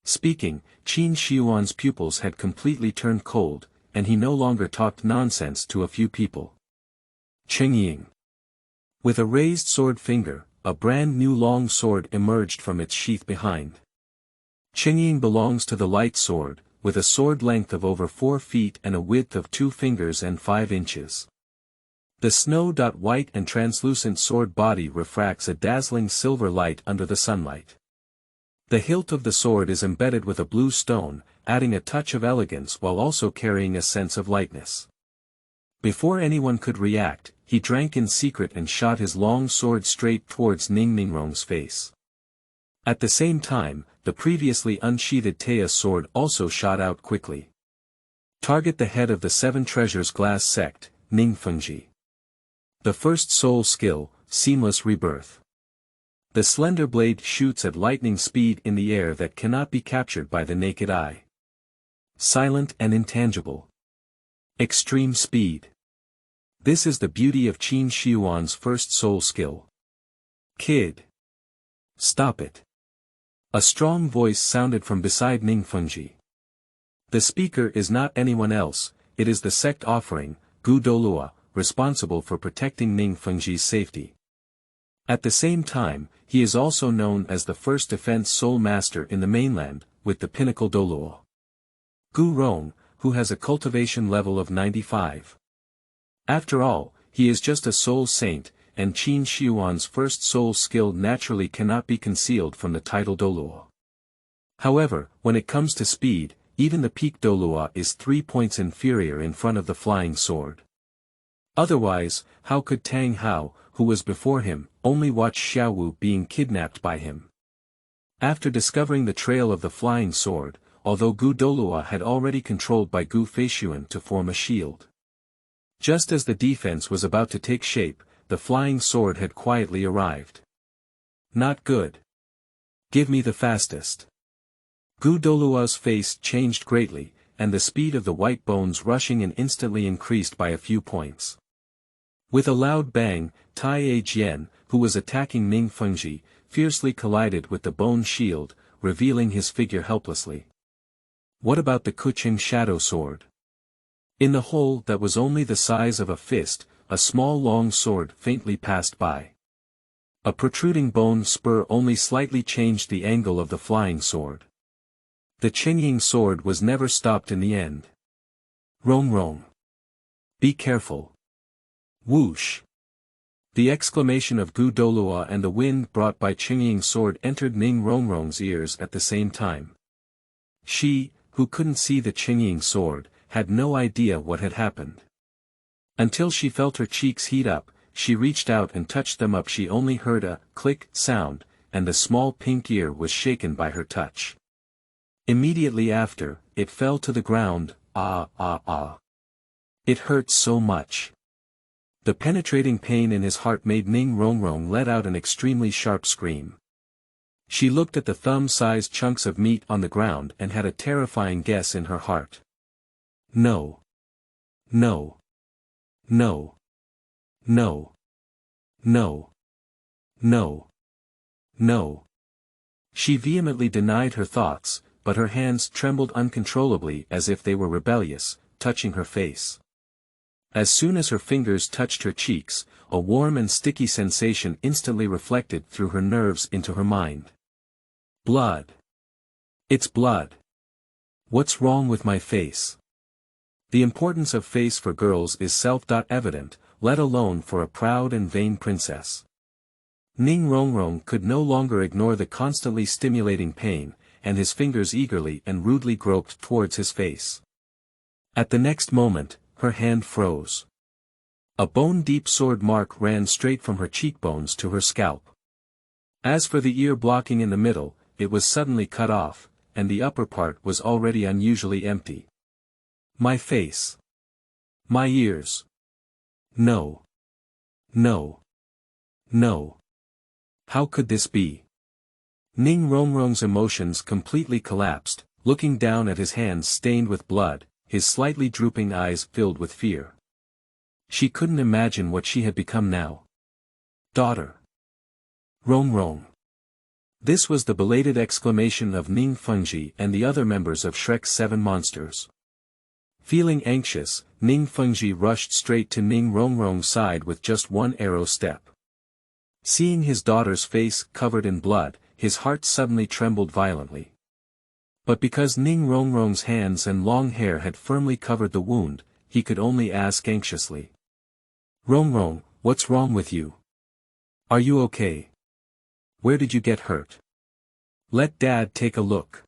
Speaking, Qin Xiuan's pupils had completely turned cold, and he no longer talked nonsense to a few people. Chengying. With a raised sword finger, a brand new long sword emerged from its sheath behind. Chengying belongs to the light sword, with a sword length of over 4 feet and a width of 2 fingers and 5 inches. The snow-white and translucent sword body refracts a dazzling silver light under the sunlight. The hilt of the sword is embedded with a blue stone, adding a touch of elegance while also carrying a sense of lightness. Before anyone could react, he drank in secret and shot his long sword straight towards Ning Rongrong's face. At the same time, the previously unsheathed Taya sword also shot out quickly. Target the head of the seven treasures glass sect, Ning Fengji. The first soul skill, Seamless Rebirth. The slender blade shoots at lightning speed in the air that cannot be captured by the naked eye. Silent and intangible. Extreme speed. This is the beauty of Qin Xiuan's first soul skill. Kid. Stop it. A strong voice sounded from beside Ning Fengji. The speaker is not anyone else, it is the sect offering, Gu Douluo, responsible for protecting Ning Fengji's safety. At the same time, he is also known as the first defense soul master in the mainland, with the pinnacle Douluo. Gu Rong, who has a cultivation level of 95. After all, he is just a soul saint, and Qin Xiuan's first soul skill naturally cannot be concealed from the title Douluo. However, when it comes to speed, even the peak Douluo is 3 points inferior in front of the flying sword. Otherwise, how could Tang Hao, who was before him, only watch Xiaowu being kidnapped by him? After discovering the trail of the flying sword, although Gu Douluo had already controlled by Gu Feishuan to form a shield. Just as the defense was about to take shape, the flying sword had quietly arrived. Not good. Give me the fastest. Gu Douluo's face changed greatly, and the speed of the white bones rushing in instantly increased by a few points. With a loud bang, Tai Jian, who was attacking Ning Fengji, fiercely collided with the bone shield, revealing his figure helplessly. What about the Kuching shadow sword? In the hole that was only the size of a fist, a small long sword faintly passed by. A protruding bone spur only slightly changed the angle of the flying sword. The Qingying sword was never stopped in the end. Rongrong. Be careful. Whoosh. The exclamation of Gu Douluo and the wind brought by Qingying's sword entered Ning Rongrong's ears at the same time. She, who couldn't see the Qingying sword, had no idea what had happened. Until she felt her cheeks heat up, she reached out and touched them up. She only heard a click sound, and the small pink ear was shaken by her touch. Immediately after, it fell to the ground. It hurt so much. The penetrating pain in his heart made Ning Rongrong let out an extremely sharp scream. She looked at the thumb-sized chunks of meat on the ground and had a terrifying guess in her heart. No. No. No. No. No. No. No. She vehemently denied her thoughts, but her hands trembled uncontrollably as if they were rebellious, touching her face. As soon as her fingers touched her cheeks, a warm and sticky sensation instantly reflected through her nerves into her mind. Blood. It's blood. What's wrong with my face? The importance of face for girls is self-evident, let alone for a proud and vain princess. Ning Rongrong could no longer ignore the constantly stimulating pain, and his fingers eagerly and rudely groped towards his face. At the next moment, her hand froze. A bone-deep sword mark ran straight from her cheekbones to her scalp. As for the ear blocking in the middle, it was suddenly cut off, and the upper part was already unusually empty. My face. My ears. No. No. No. How could this be? Ning Rongrong's emotions completely collapsed, looking down at his hands stained with blood, his slightly drooping eyes filled with fear. She couldn't imagine what she had become now. Daughter. Rongrong. This was the belated exclamation of Ning Fengji and the other members of Shrek's 7 monsters. Feeling anxious, Ning Fengji rushed straight to Ning Rongrong's side with just one arrow step. Seeing his daughter's face covered in blood, his heart suddenly trembled violently. But because Ning Rongrong's hands and long hair had firmly covered the wound, he could only ask anxiously. Rongrong, what's wrong with you? Are you okay? Where did you get hurt? Let Dad take a look.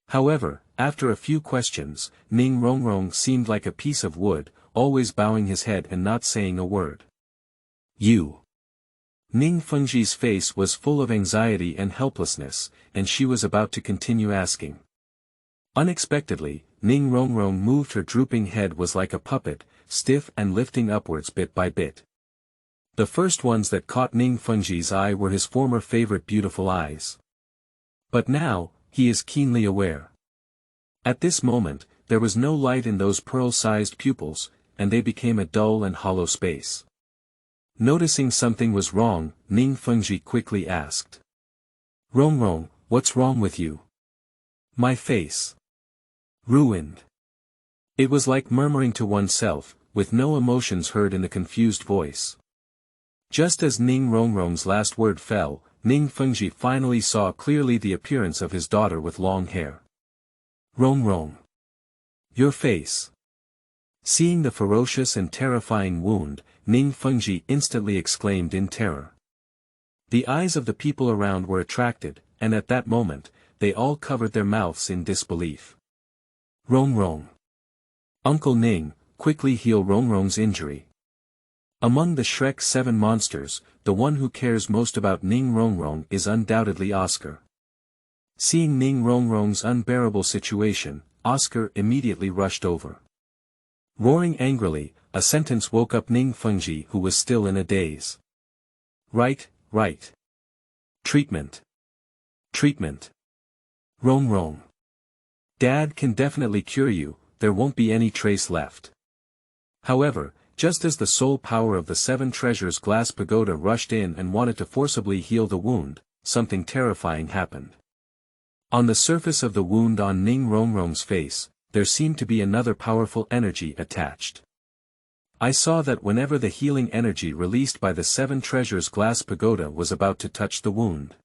However, after a few questions, Ning Rongrong seemed like a piece of wood, always bowing his head and not saying a word. You. Ning Fengji's face was full of anxiety and helplessness, and she was about to continue asking. Unexpectedly, Ning Rongrong moved. Her drooping head was like a puppet, stiff and lifting upwards bit by bit. The first ones that caught Ning Fengji's eye were his former favorite beautiful eyes. But now, he is keenly aware. At this moment, there was no light in those pearl-sized pupils, and they became a dull and hollow space. Noticing something was wrong, Ning Fengji quickly asked. Rongrong, what's wrong with you? My face. Ruined. It was like murmuring to oneself, with no emotions heard in the confused voice. Just as Ning Rongrong's last word fell, Ning Fengji finally saw clearly the appearance of his daughter with long hair. Rongrong. Your face. Seeing the ferocious and terrifying wound, Ning Fengji instantly exclaimed in terror. The eyes of the people around were attracted, and at that moment, they all covered their mouths in disbelief. Rongrong. Uncle Ning, quickly heal Rongrong's injury. Among the Shrek 7 monsters, the one who cares most about Ning Rongrong is undoubtedly Oscar. Seeing Ning Rongrong's unbearable situation, Oscar immediately rushed over. Roaring angrily, a sentence woke up Ning Fengji, who was still in a daze. Right. Treatment. Rongrong. Dad can definitely cure you, there won't be any trace left. However, just as the soul power of the 7 treasures glass pagoda rushed in and wanted to forcibly heal the wound, something terrifying happened. On the surface of the wound on Ning Rongrong's face, there seemed to be another powerful energy attached. I saw that whenever the healing energy released by the 7 treasures glass pagoda was about to touch the wound,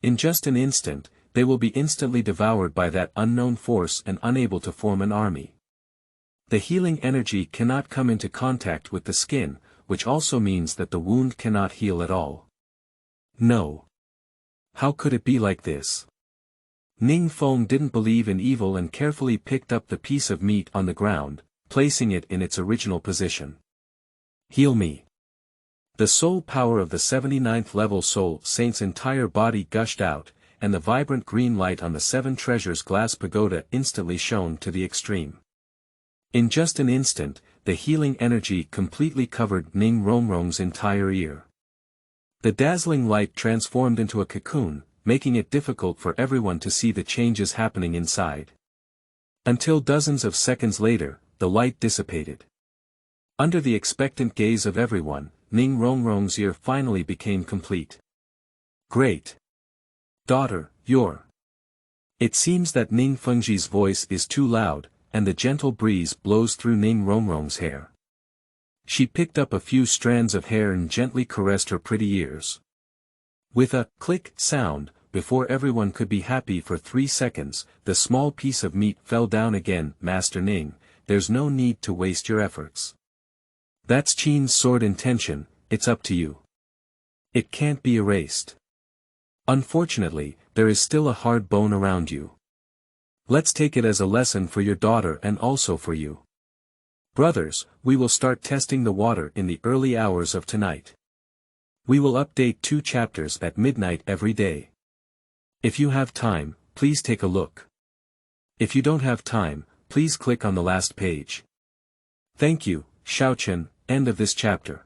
in just an instant, they will be instantly devoured by that unknown force and unable to form an army. The healing energy cannot come into contact with the skin, which also means that the wound cannot heal at all. No. How could it be like this? Ning Feng didn't believe in evil and carefully picked up the piece of meat on the ground, placing it in its original position. Heal me. The soul power of the 79th level soul saint's entire body gushed out, and the vibrant green light on the 7 treasures glass pagoda instantly shone to the extreme. In just an instant, the healing energy completely covered Ning Rongrong's entire ear. The dazzling light transformed into a cocoon, making it difficult for everyone to see the changes happening inside. Until dozens of seconds later, the light dissipated. Under the expectant gaze of everyone, Ning Rongrong's ear finally became complete. Great. Daughter, you're It seems that Ning Fengji's voice is too loud, and the gentle breeze blows through Ning Rongrong's hair. She picked up a few strands of hair and gently caressed her pretty ears. With a click sound, before everyone could be happy for 3 seconds, the small piece of meat fell down again. Master Ning, there's no need to waste your efforts. That's Qin's sword intention, it's up to you. It can't be erased. Unfortunately, there is still a hard bone around you. Let's take it as a lesson for your daughter and also for you. Brothers, we will start testing the water in the early hours of tonight. We will update 2 chapters at midnight every day. If you have time, please take a look. If you don't have time, please click on the last page. Thank you, Xiaochen. End of this chapter.